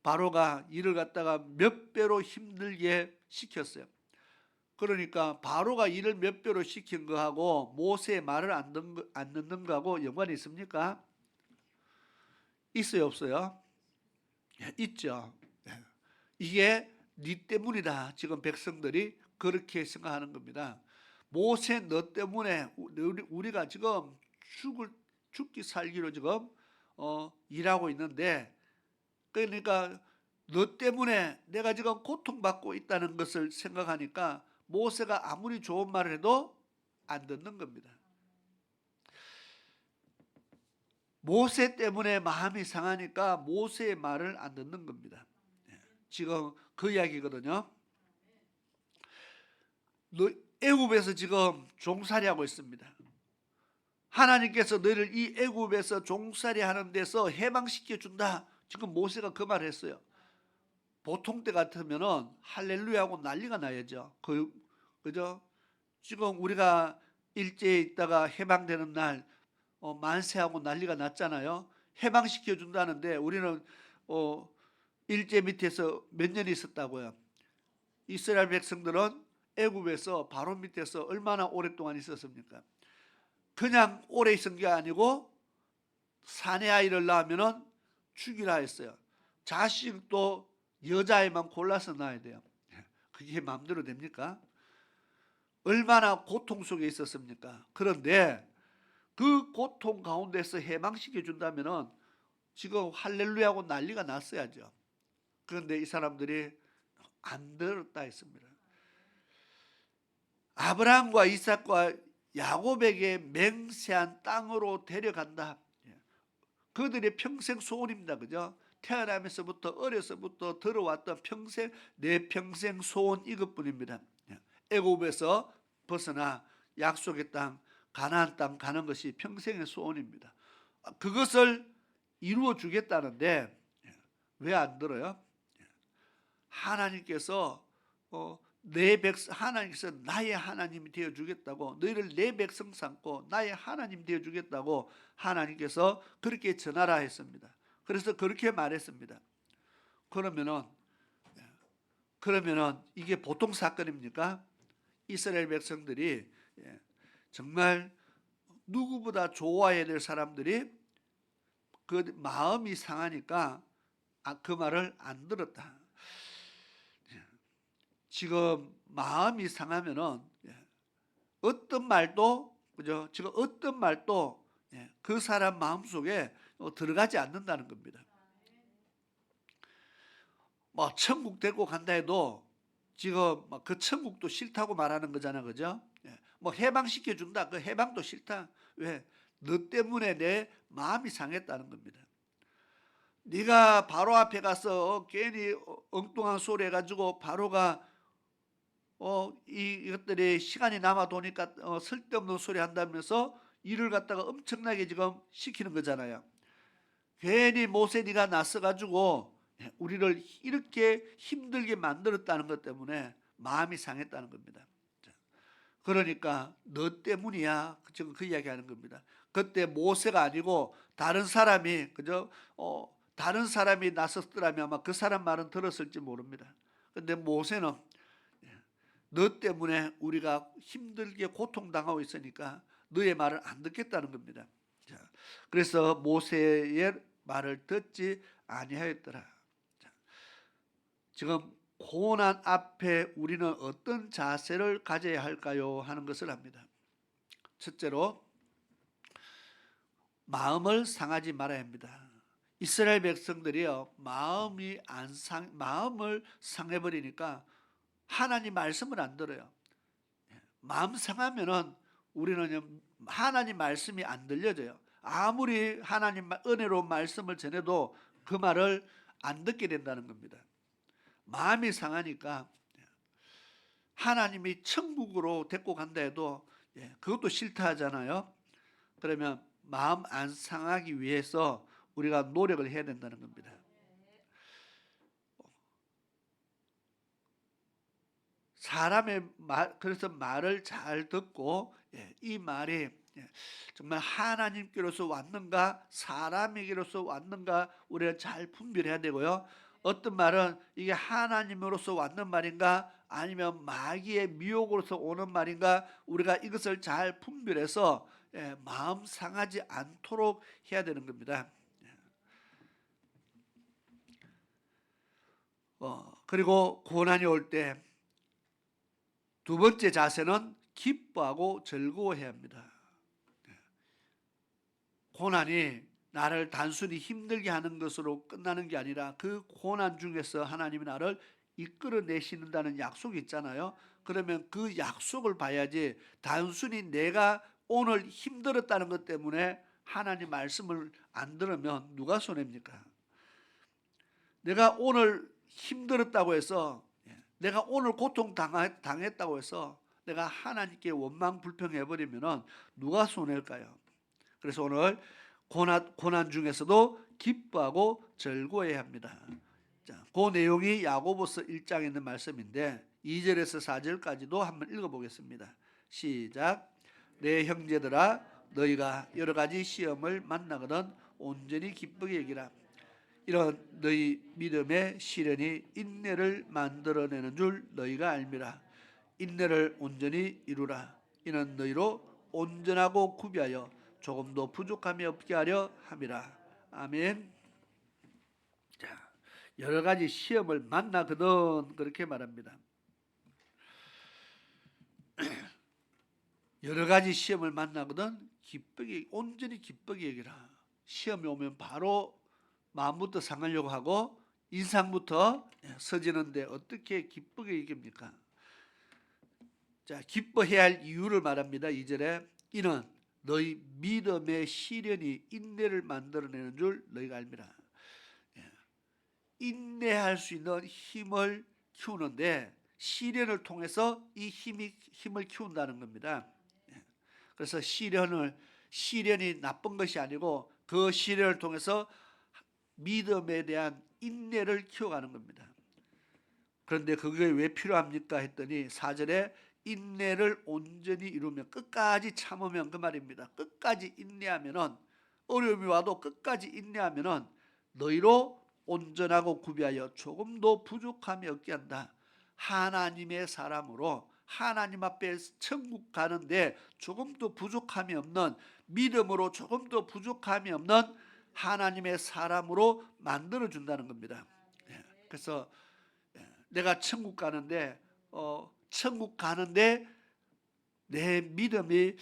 Speaker 1: 바로가 일을 갖다가 몇 배로 힘들게 시켰어요. 그러니까 바로가 일을 몇 배로 시킨 거하고 모세의 말을 안 듣는 거하고 연관이 있습니까? 있어요, 없어요? 있죠. 이게 네 때문이다. 지금 백성들이 그렇게 생각하는 겁니다. 모세 너 때문에 우리가 지금 죽기 살기로 지금 일하고 있는데, 그러니까 너 때문에 내가 지금 고통받고 있다는 것을 생각하니까 모세가 아무리 좋은 말을 해도 안 듣는 겁니다. 모세 때문에 마음이 상하니까 모세의 말을 안 듣는 겁니다. 지금 그 이야기거든요. 애굽에서 지금 종살이 하고 있습니다. 하나님께서 너희를 이 애굽에서 종살이 하는 데서 해방시켜 준다. 지금 모세가 그 말을 했어요. 보통 때 같으면은 할렐루야하고 난리가 나야죠. 그죠? 지금 우리가 일제에 있다가 해방되는 날 만세하고 난리가 났잖아요. 해방시켜 준다는데 우리는 일제 밑에서 몇 년 있었다고요. 이스라엘 백성들은 애굽에서 바로 밑에서 얼마나 오랫동안 있었습니까? 그냥 오래 있은 게 아니고 사내 아이를 낳으면 죽이라 했어요. 자식도 여자아이만 골라서 낳아야 돼요. 그게 마음대로 됩니까? 얼마나 고통 속에 있었습니까? 그런데 그 고통 가운데서 해방시켜 준다면 지금 할렐루야하고 난리가 났어야죠. 그런데 이 사람들이 안 들었다 했습니다. 아브라함과 이삭과 야곱에게 맹세한 땅으로 데려간다. 그들의 평생 소원입니다. 그죠? 태어나면서부터 어려서부터 들어왔던 내 평생 소원 이것뿐입니다. 애굽에서 벗어나 약속의 땅 가나안 땅 가는 것이 평생의 소원입니다. 그것을 이루어 주겠다는데 왜 안 들어요? 하나님께서 하나님께서 나의 하나님이 되어 주겠다고, 너희를 내 백성 삼고 나의 하나님 되어 주겠다고 하나님께서 그렇게 전하라 했습니다. 그래서 그렇게 말했습니다. 그러면은 이게 보통 사건입니까? 이스라엘 백성들이 정말 누구보다 좋아해야 될 사람들이 그 마음이 상하니까 그 말을 안 들었다. 지금 마음이 상하면은 어떤 말도, 그죠? 지금 어떤 말도 그 사람 마음 속에 들어가지 않는다는 겁니다. 뭐 천국 데리고 간다 해도 지금 그 천국도 싫다고 말하는 거잖아, 그죠? 뭐 해방시켜 준다, 그 해방도 싫다. 왜? 너 때문에 내 마음이 상했다는 겁니다. 네가 바로 앞에 가서 괜히 엉뚱한 소리 해가지고 바로가 이것들이 시간이 남아 도니까 쓸데없는 소리 한다면서 일을 갖다가 엄청나게 지금 시키는 거잖아요. 괜히 모세 네가 나서가지고 우리를 이렇게 힘들게 만들었다는 것 때문에 마음이 상했다는 겁니다. 그러니까 너 때문이야. 지금 그 이야기하는 겁니다. 그때 모세가 아니고 다른 사람이 그저 다른 사람이 나섰더라면 아마 그 사람 말은 들었을지 모릅니다. 근데 모세는 너 때문에 우리가 힘들게 고통당하고 있으니까 너의 말을 안 듣겠다는 겁니다. 자, 그래서 모세의 말을 듣지 아니하였더라. 자, 지금 고난 앞에 우리는 어떤 자세를 가져야 할까요? 하는 것을 합니다. 첫째로 마음을 상하지 말아야 합니다. 이스라엘 백성들이요 마음을 상해버리니까 하나님 말씀을 안 들어요. 마음 상하면은 우리는 하나님 말씀이 안 들려져요. 아무리 하나님 은혜로운 말씀을 전해도 그 말을 안 듣게 된다는 겁니다. 마음이 상하니까 하나님이 천국으로 데리고 간다 해도 그것도 싫다 하잖아요. 그러면 마음 안 상하기 위해서 우리가 노력을 해야 된다는 겁니다. 사람의 말, 그래서 말을 잘 듣고 이 말이 정말 하나님께로서 왔는가 사람에게로서 왔는가 우리가 잘 분별해야 되고요. 어떤 말은 이게 하나님으로서 왔는 말인가 아니면 마귀의 미혹으로서 오는 말인가 우리가 이것을 잘 분별해서 마음 상하지 않도록 해야 되는 겁니다. 그리고 고난이 올 때 두 번째 자세는 기뻐하고 즐거워해야 합니다. 고난이 나를 단순히 힘들게 하는 것으로 끝나는 게 아니라 그 고난 중에서 하나님이 나를 이끌어내시는다는 약속이 있잖아요. 그러면 그 약속을 봐야지 단순히 내가 오늘 힘들었다는 것 때문에 하나님 말씀을 안 들으면 누가 손해입니까? 내가 오늘 힘들었다고 해서 내가 오늘 고통 당했다고 해서 내가 하나님께 원망 불평해버리면 누가 손해일까요? 그래서 오늘 고난 중에서도 기뻐하고 즐거워해야 합니다. 자, 그 내용이 야고보서 1장에 있는 말씀인데 2절에서 4절까지도 한번 읽어보겠습니다. 시작. 내 형제들아 너희가 여러 가지 시험을 만나거든 온전히 기쁘게 여기라. 이런 너희 믿음의 시련이 인내를 만들어내는 줄 너희가 알미라. 인내를 온전히 이루라. 이는 너희로 온전하고 구비하여 조금도 부족함이 없게 하려 함이라. 아멘. 자, 여러 가지 시험을 만나거든 그렇게 말합니다. 여러 가지 시험을 만나거든 기쁘게 온전히 기쁘게 여기라. 시험이 오면 바로 마음부터 상하려고 하고 인상부터 서지는데 어떻게 기쁘게 이깁니까? 자, 기뻐해야 할 이유를 말합니다. 2절에 이는 너희 믿음의 시련이 인내를 만들어내는 줄 너희가 알미라. 인내할 수 있는 힘을 키우는데 시련을 통해서 이 힘을 키운다는 겁니다. 그래서 시련이 나쁜 것이 아니고 그 시련을 통해서 믿음에 대한 인내를 키워가는 겁니다. 그런데 그게 왜 필요합니까 했더니 4절에 인내를 온전히 이루면 끝까지 참으면 그 말입니다. 끝까지 인내하면은 어려움이 와도 끝까지 인내하면은 너희로 온전하고 구비하여 조금도 부족함이 없게 한다. 하나님의 사람으로 하나님 앞에 천국 가는데 조금도 부족함이 없는 믿음으로 조금도 부족함이 없는 하나님의 사람으로 만들어 준다는 겁니다. 그래서 내가 천국 가는데 내 믿음이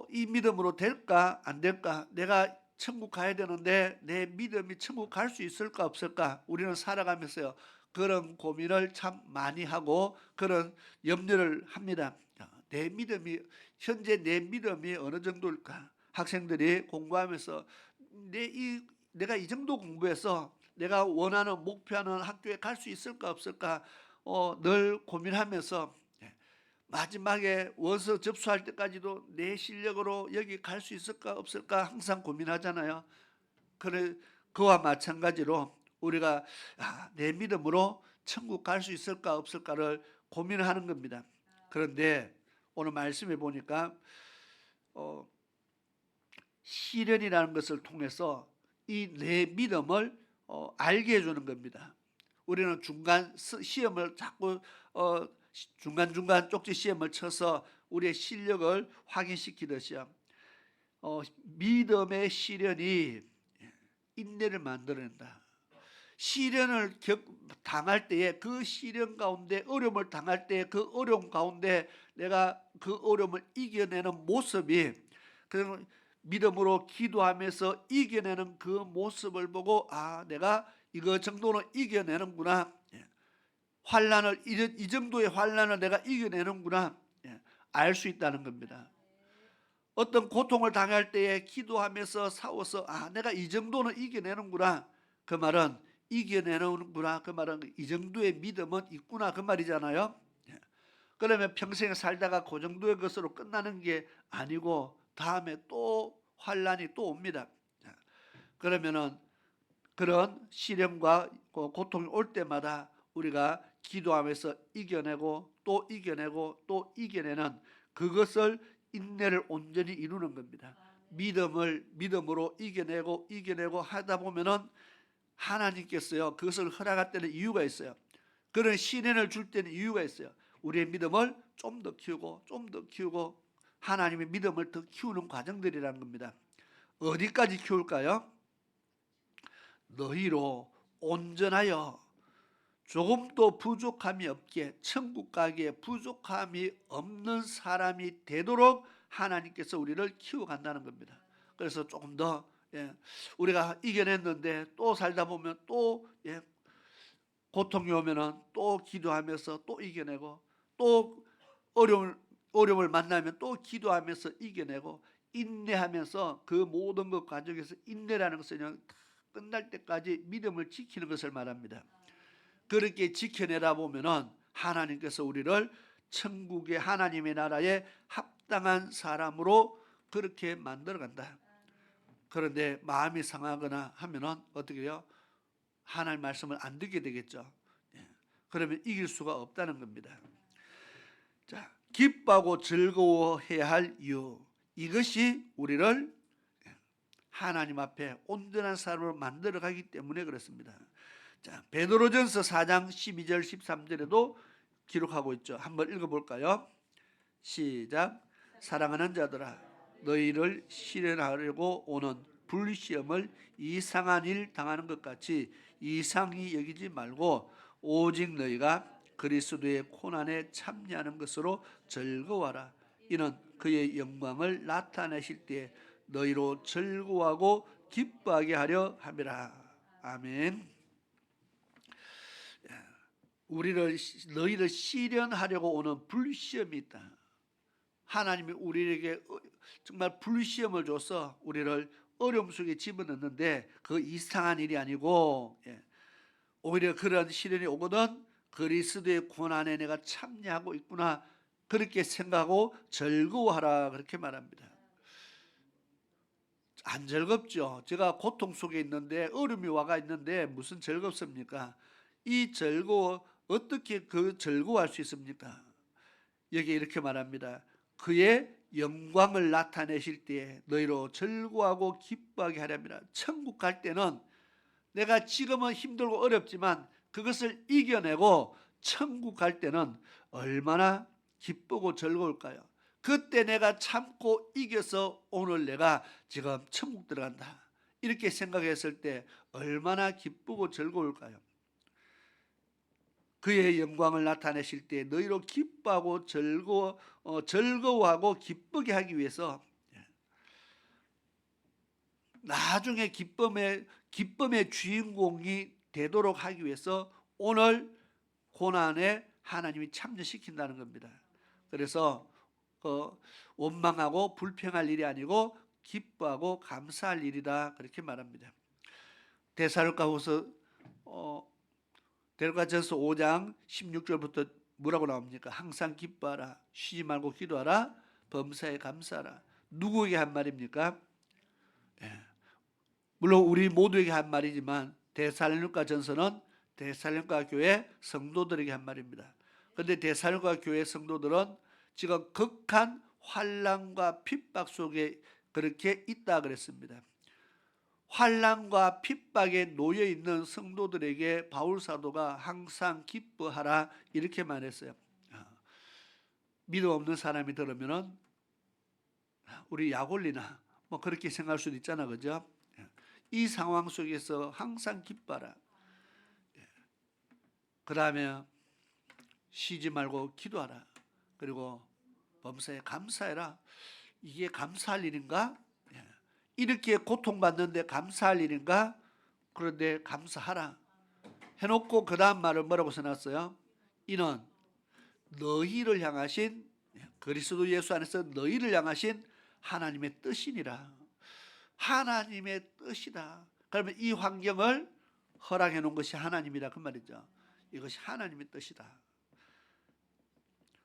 Speaker 1: 이 믿음으로 될까 안 될까? 내가 천국 가야 되는데 내 믿음이 천국 갈 수 있을까 없을까? 우리는 살아가면서요 그런 고민을 참 많이 하고 그런 염려를 합니다. 현재 내 믿음이 어느 정도일까? 학생들이 공부하면서 내가 이 정도 공부해서 내가 원하는 목표하는 학교에 갈 수 있을까 없을까 늘 고민하면서 마지막에 원서 접수할 때까지도 내 실력으로 여기 갈 수 있을까 없을까 항상 고민하잖아요. 그와 마찬가지로 우리가 내 믿음으로 천국 갈 수 있을까 없을까를 고민하는 겁니다. 그런데 오늘 말씀해 보니까 시련이라는 것을 통해서 이 내 믿음을 알게 해주는 겁니다. 우리는 중간 시험을 자꾸 중간중간 쪽지 시험을 쳐서 우리의 실력을 확인시키듯이요. 믿음의 시련이 인내를 만들어낸다. 시련을 당할 때에 그 시련 가운데 어려움을 당할 때 그 어려움 가운데 내가 그 어려움을 이겨내는 모습이 그 믿음으로 기도하면서 이겨내는 그 모습을 보고 내가 이거 정도는 이겨내는구나. 환난을 이 정도의 환난을 내가 이겨내는구나. 알 수 있다는 겁니다. 어떤 고통을 당할 때에 기도하면서 싸워서 내가 이 정도는 이겨내는구나. 그 말은 이겨내는구나. 그 말은 이 정도의 믿음은 있구나. 그 말이잖아요. 그러면 평생 살다가 그 정도의 것으로 끝나는 게 아니고 다음에 또 환난이 또 옵니다. 그러면은 그런 시련과 고통이 올 때마다 우리가 기도하면서 이겨내고 또 이겨내고 또 이겨내는 그것을 인내를 온전히 이루는 겁니다. 믿음으로 이겨내고 하다 보면은 하나님께서요 그것을 허락할 때는 이유가 있어요. 그런 시련을 줄 때는 이유가 있어요. 우리의 믿음을 좀 더 키우고 하나님의 믿음을 더 키우는 과정들이라는 겁니다. 어디까지 키울까요? 너희로 온전하여 조금도 부족함이 없게 천국 가기에 부족함이 없는 사람이 되도록 하나님께서 우리를 키워간다는 겁니다. 그래서 조금 더 우리가 이겨냈는데 또 살다 보면 또 고통이 오면은 또 기도하면서 또 이겨내고 또 어려움을 만나면 또 기도하면서 이겨내고 인내하면서 그 모든 것 과정에서 인내라는 것은 끝날 때까지 믿음을 지키는 것을 말합니다. 그렇게 지켜내다 보면은 하나님께서 우리를 천국의 하나님의 나라에 합당한 사람으로 그렇게 만들어 간다. 그런데 마음이 상하거나 하면은 어떻게 해요? 하나님 말씀을 안 듣게 되겠죠. 그러면 이길 수가 없다는 겁니다. 자, 기뻐하고 즐거워해야 할 이유. 이것이 우리를 하나님 앞에 온전한 사람으로 만들어 가기 때문에 그렇습니다. 자, 베드로전서 4장 12절 13절에도 기록하고 있죠. 한번 읽어볼까요? 시작. 사랑하는 자들아, 너희를 시련하려고 오는 불시험을 이상한 일 당하는 것 같이 이상히 여기지 말고 오직 너희가 그리스도의 고난에 참여하는 것으로 즐거워하라. 이는 그의 영광을 나타내실 때에 너희로 즐거워하고 기뻐하게 하려 함이라. 아멘. 너희를 시련하려고 오는 불시험이 있다. 하나님이 우리에게 정말 불시험을 줘서 우리를 어려움 속에 집어넣는데 그 이상한 일이 아니고 오히려 그런 시련이 오거든 그리스도의 고난에 내가 참여하고 있구나 그렇게 생각하고 즐거워하라 그렇게 말합니다. 안 즐겁죠. 제가 고통 속에 있는데 어려움이 와가 있는데 무슨 즐겁습니까? 이 어떻게 그 즐거워할 수 있습니까? 여기 이렇게 말합니다. 그의 영광을 나타내실 때에 너희로 즐거워하고 기뻐하게 하렵니다. 천국 갈 때는 내가 지금은 힘들고 어렵지만 그것을 이겨내고 천국 갈 때는 얼마나 기쁘고 즐거울까요? 그때 내가 참고 이겨서 오늘 내가 지금 천국 들어간다 이렇게 생각했을 때 얼마나 기쁘고 즐거울까요? 그의 영광을 나타내실 때 너희로 기뻐하고 즐거워하고 기쁘게 하기 위해서 나중에 기쁨의 주인공이 되도록 하기 위해서 오늘 고난에 하나님이 참여시킨다는 겁니다. 그래서 원망하고 불평할 일이 아니고 기뻐하고 감사할 일이다 그렇게 말합니다. 데살로니가후서 데살로니가전서 5장 16절부터 뭐라고 나옵니까? 항상 기뻐하라, 쉬지 말고 기도하라, 범사에 감사하라. 누구에게 한 말입니까? 물론 우리 모두에게 한 말이지만 데살로니가전서는 데살로니가 교회 성도들에게 한 말입니다. 그런데 데살로니가 교회 성도들은 지금 극한 환난과 핍박 속에 그렇게 있다 그랬습니다. 환난과 핍박에 놓여 있는 성도들에게 바울 사도가 항상 기뻐하라 이렇게 말했어요. 믿음 없는 사람이 들으면은 우리 약 올리나 뭐 그렇게 생각할 수도 있잖아, 그죠? 이 상황 속에서 항상 기뻐하라. 그 다음에 쉬지 말고 기도하라. 그리고 범사에 감사해라. 이게 감사할 일인가? 이렇게 고통받는데 감사할 일인가? 그런데 감사하라 해놓고 그 다음 말을 뭐라고 써놨어요? 이는 너희를 향하신, 그리스도 예수 안에서 너희를 향하신 하나님의 뜻이니라. 하나님의 뜻이다. 그러면 이 환경을 허락해 놓은 것이 하나님이라 그 말이죠. 이것이 하나님의 뜻이다.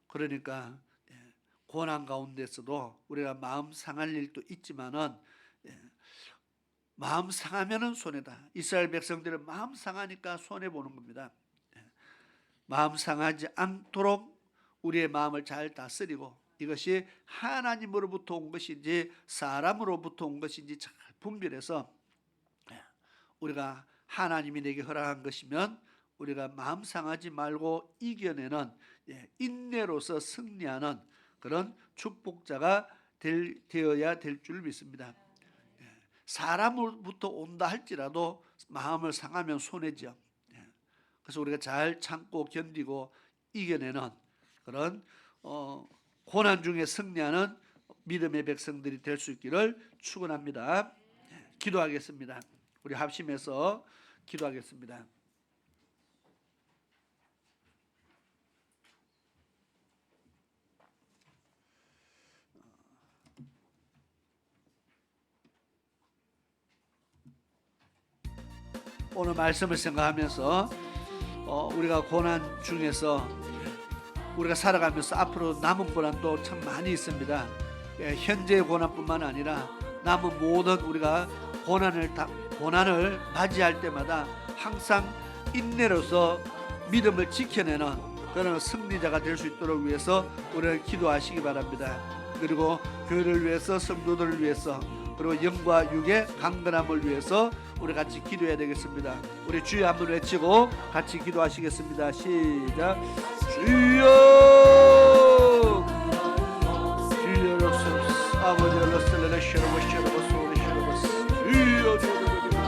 Speaker 1: 그러니까 고난 가운데서도 우리가 마음 상할 일도 있지만은 마음 상하면은 손해다. 이스라엘 백성들은 마음 상하니까 손해 보는 겁니다. 마음 상하지 않도록 우리의 마음을 잘 다스리고 이것이 하나님으로부터 온 것인지 사람으로부터 온 것인지 잘 분별해서 우리가 하나님이 내게 허락한 것이면 우리가 마음 상하지 말고 이겨내는 인내로서 승리하는 그런 축복자가 되어야 될 줄 믿습니다. 사람으로부터 온다 할지라도 마음을 상하면 손해죠. 그래서 우리가 잘 참고 견디고 이겨내는 그런 고난 중에 승리하는 믿음의 백성들이 될 수 있기를 축원합니다. 기도하겠습니다. 우리 합심해서 기도하겠습니다. 오늘 말씀을 생각하면서 우리가 고난 중에서 우리가 살아가면서 앞으로 남은 고난도 참 많이 있습니다. 현재의 고난뿐만 아니라 남은 모든 우리가 고난을 맞이할 때마다 항상 인내로서 믿음을 지켜내는 그런 승리자가 될 수 있도록 위해서 우리는 기도하시기 바랍니다. 그리고 교회를 위해서, 성도들을 위해서, 그리고 영과 육의 강건함을 위해서 우리 같이 기도해야 되겠습니다. 우리 주여 한번 외치고 같이 기도하시겠습니다. 시작. 주여, 주여 롭소서. 아버지 얼러슬레레 셔러버 셔러버 소리 셔러버 주여 주여 주여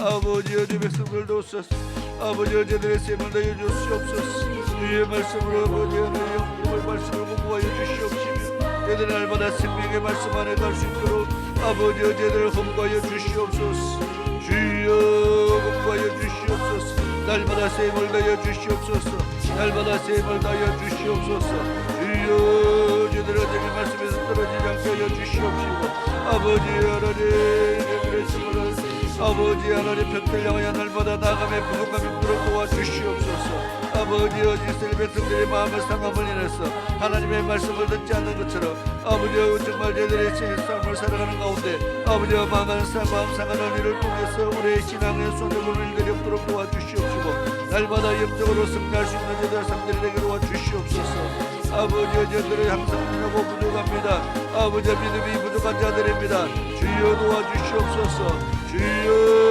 Speaker 1: 아버지여 주 백성들 도우소서. 아버지여 저들의 셈을 다여 주시옵소서. 주의 말씀으로 아버지여 너의 영광의 말씀을 공부하여 주시옵시며 저들의 날마다 생명의 말씀 안에 갈 수 있도록 아버지여 저들을 공부하여 주시옵소서. 주여 공부하여 주시옵소서. 날마다 셈을 다여 주시옵소서. 날마다 셈을 다여 주시옵소서. 주여 저들의 어제의 말씀에서 떨어지지 않게 하여 주시옵시고 아버지 하나님 그랬으므로 아버지 하나님 벽들 향하여 날마다 나감의 부족함이 있도록 도와주시옵소서. 아버지 이스라엘 백성들의 마음을 상함을 인해서 하나님의 말씀을 듣지 않는 것처럼 아버지여 정말 저들의 삶을 살아가는 가운데 아버지와 망하는 마음 상하는 일을 통해서 우리의 신앙의 손해보는 일들이 없도록 도와주시옵시고 날마다 영적으로 승리할 수 있는 저들 상들이 되게 도와주시옵소서. 아버지여 저들은 항상 능하고 부족합니다. 아버지여 믿음이 부족한 자들입니다. 주여 도와주시옵소서. 주여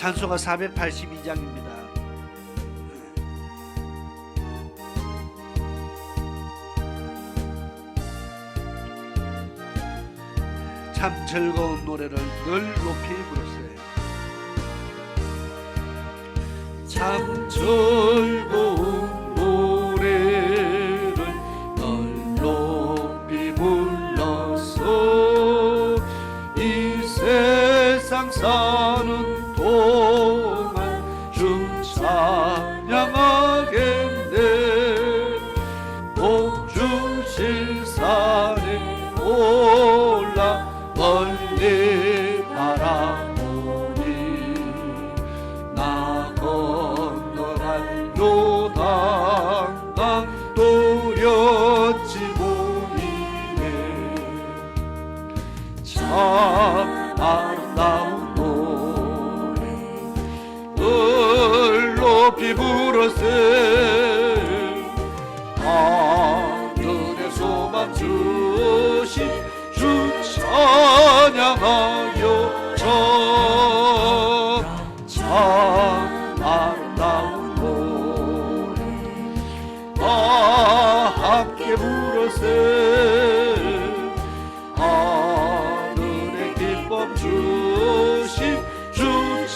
Speaker 1: 찬송가 482장입니다. 참 즐거운 노래를 늘 높이 부르세요. 참 즐거운 노래를 늘 높이 불러서 이 세상 사는 동안 주 찬양하겠네. 복주실 산에 올라 멀리 바라보니 나 건너갈 요단강 또렷이 보이네. 참 아름다운 노래 늘 높이 부르세. 하늘의 소망 주신 주 찬양하여 참 아름다운 노래 함께 부르세. 하늘의 기쁨 주신 주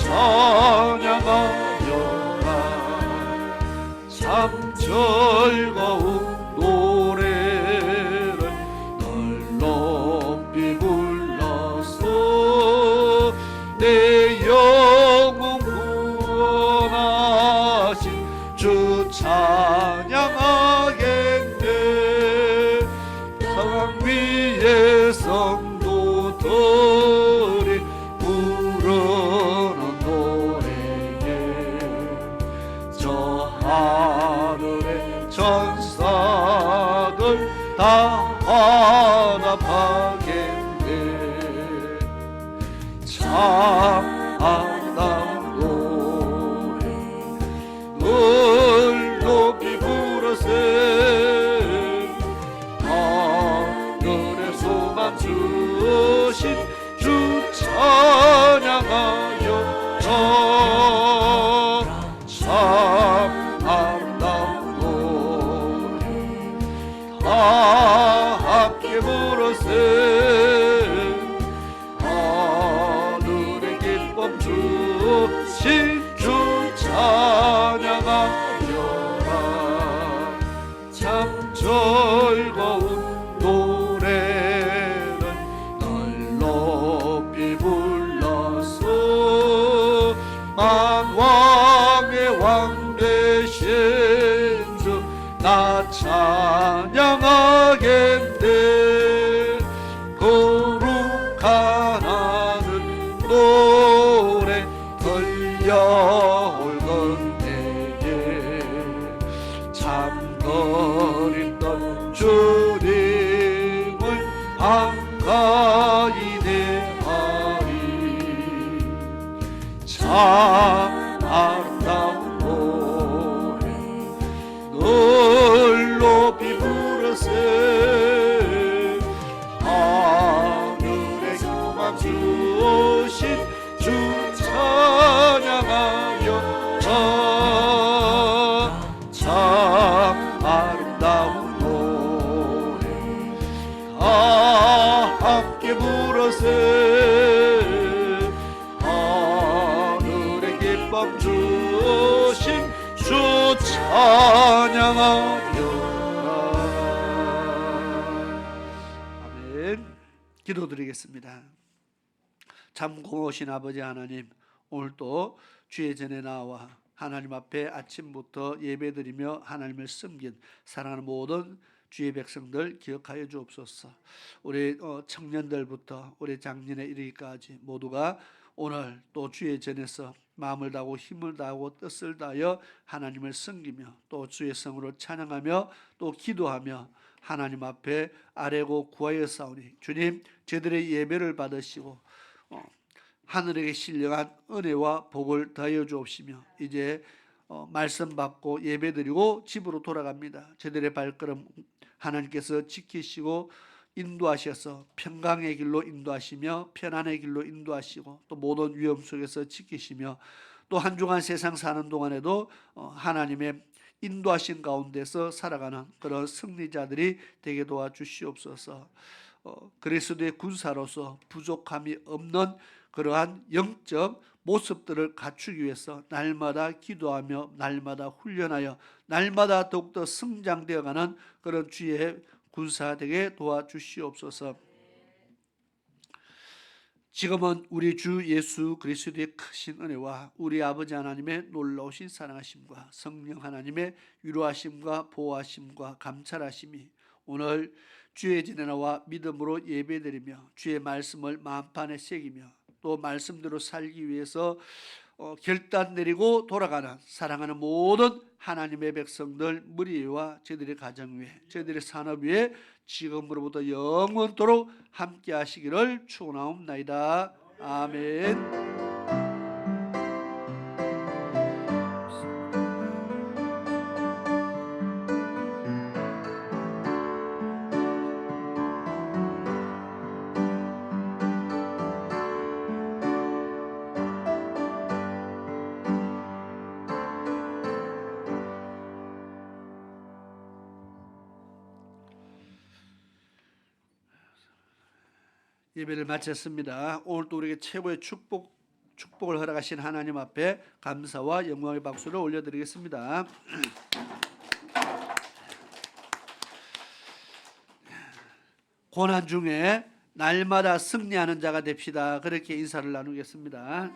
Speaker 1: 찬양하여라. 참 즐거운 노래를 널 높이 불러서 내 영혼 구원하신 주 찬양하겠네. 상 위의 성도들이 부르는 노래에 저 하늘의 천사들 다 화답하겠네. 참 아름다운 노래 늘 높이 부르세. 하늘의 소망 주신 주 찬양하여 참 아름다운 노래 다 함께 부르세. 하늘의 기쁨 주신 주 찬양하여라. 참 즐거운 노래를 널 높이 불러서 만왕의 왕 되신 주 나 찬양하겠네. 거룩한 하늘 노래 들려올 건데에 참 그립던 주님을 한가히 대하리. 아름다운 노래 늘 높이 부르세 하늘의 기쁨 주신 주 찬양하여 참 아름다운 노래 다 함께 부르세 하늘의 기쁨 주신 주 찬양하여. 아멘. 기도드리겠습니다. 참 고마우신 아버지 하나님, 오늘도 주의 전에 나와 하나님 앞에 아침부터 예배드리며 하나님을 섬긴 사랑하는 모든 주의 백성들 기억하여 주옵소서. 우리 청년들부터 우리 장년에 이르기까지 모두가 오늘 또 주의 전에서 마음을 다하고 힘을 다하고 뜻을 다하여 하나님을 섬기며 또 주의 성으로 찬양하며 또 기도하며 하나님 앞에 아뢰고 구하여 싸우니 주님 저들의 예배를 받으시고 하늘에게 신령한 은혜와 복을 더하여 주옵시며 이제 말씀 받고 예배드리고 집으로 돌아갑니다. 저들의 발걸음 하나님께서 지키시고 인도하셔서 평강의 길로 인도하시며 편안의 길로 인도하시고 또 모든 위험 속에서 지키시며 또 한 주간 세상 사는 동안에도 하나님의 인도하신 가운데서 살아가는 그런 승리자들이 되게 도와주시옵소서. 그리스도의 군사로서 부족함이 없는 그러한 영적 모습들을 갖추기 위해서 날마다 기도하며 날마다 훈련하여 날마다 더욱더 성장되어가는 그런 주의 군사 되게 도와주시옵소서. 지금은 우리 주 예수 그리스도의 크신 은혜와 우리 아버지 하나님의 놀라우신 사랑하심과 성령 하나님의 위로하심과 보호하심과 감찰하심이 오늘 주의 전에 나와 믿음으로 예배드리며 주의 말씀을 마음판에 새기며 또 말씀대로 살기 위해서 결단 내리고 돌아가는 사랑하는 모든 하나님의 백성들 무리 위와 저들의 가정 위에 저들의 산업 위에 지금으로부터 영원토록 함께 하시기를 축원하옵나이다. 아멘. 예배를 마쳤습니다. 오늘도 우리에게 최고의 축복을 허락하신 하나님 앞에 감사와 영광의 박수를 올려드리겠습니다. 고난 중에 날마다 승리하는 자가 됩시다. 그렇게 인사를 나누겠습니다.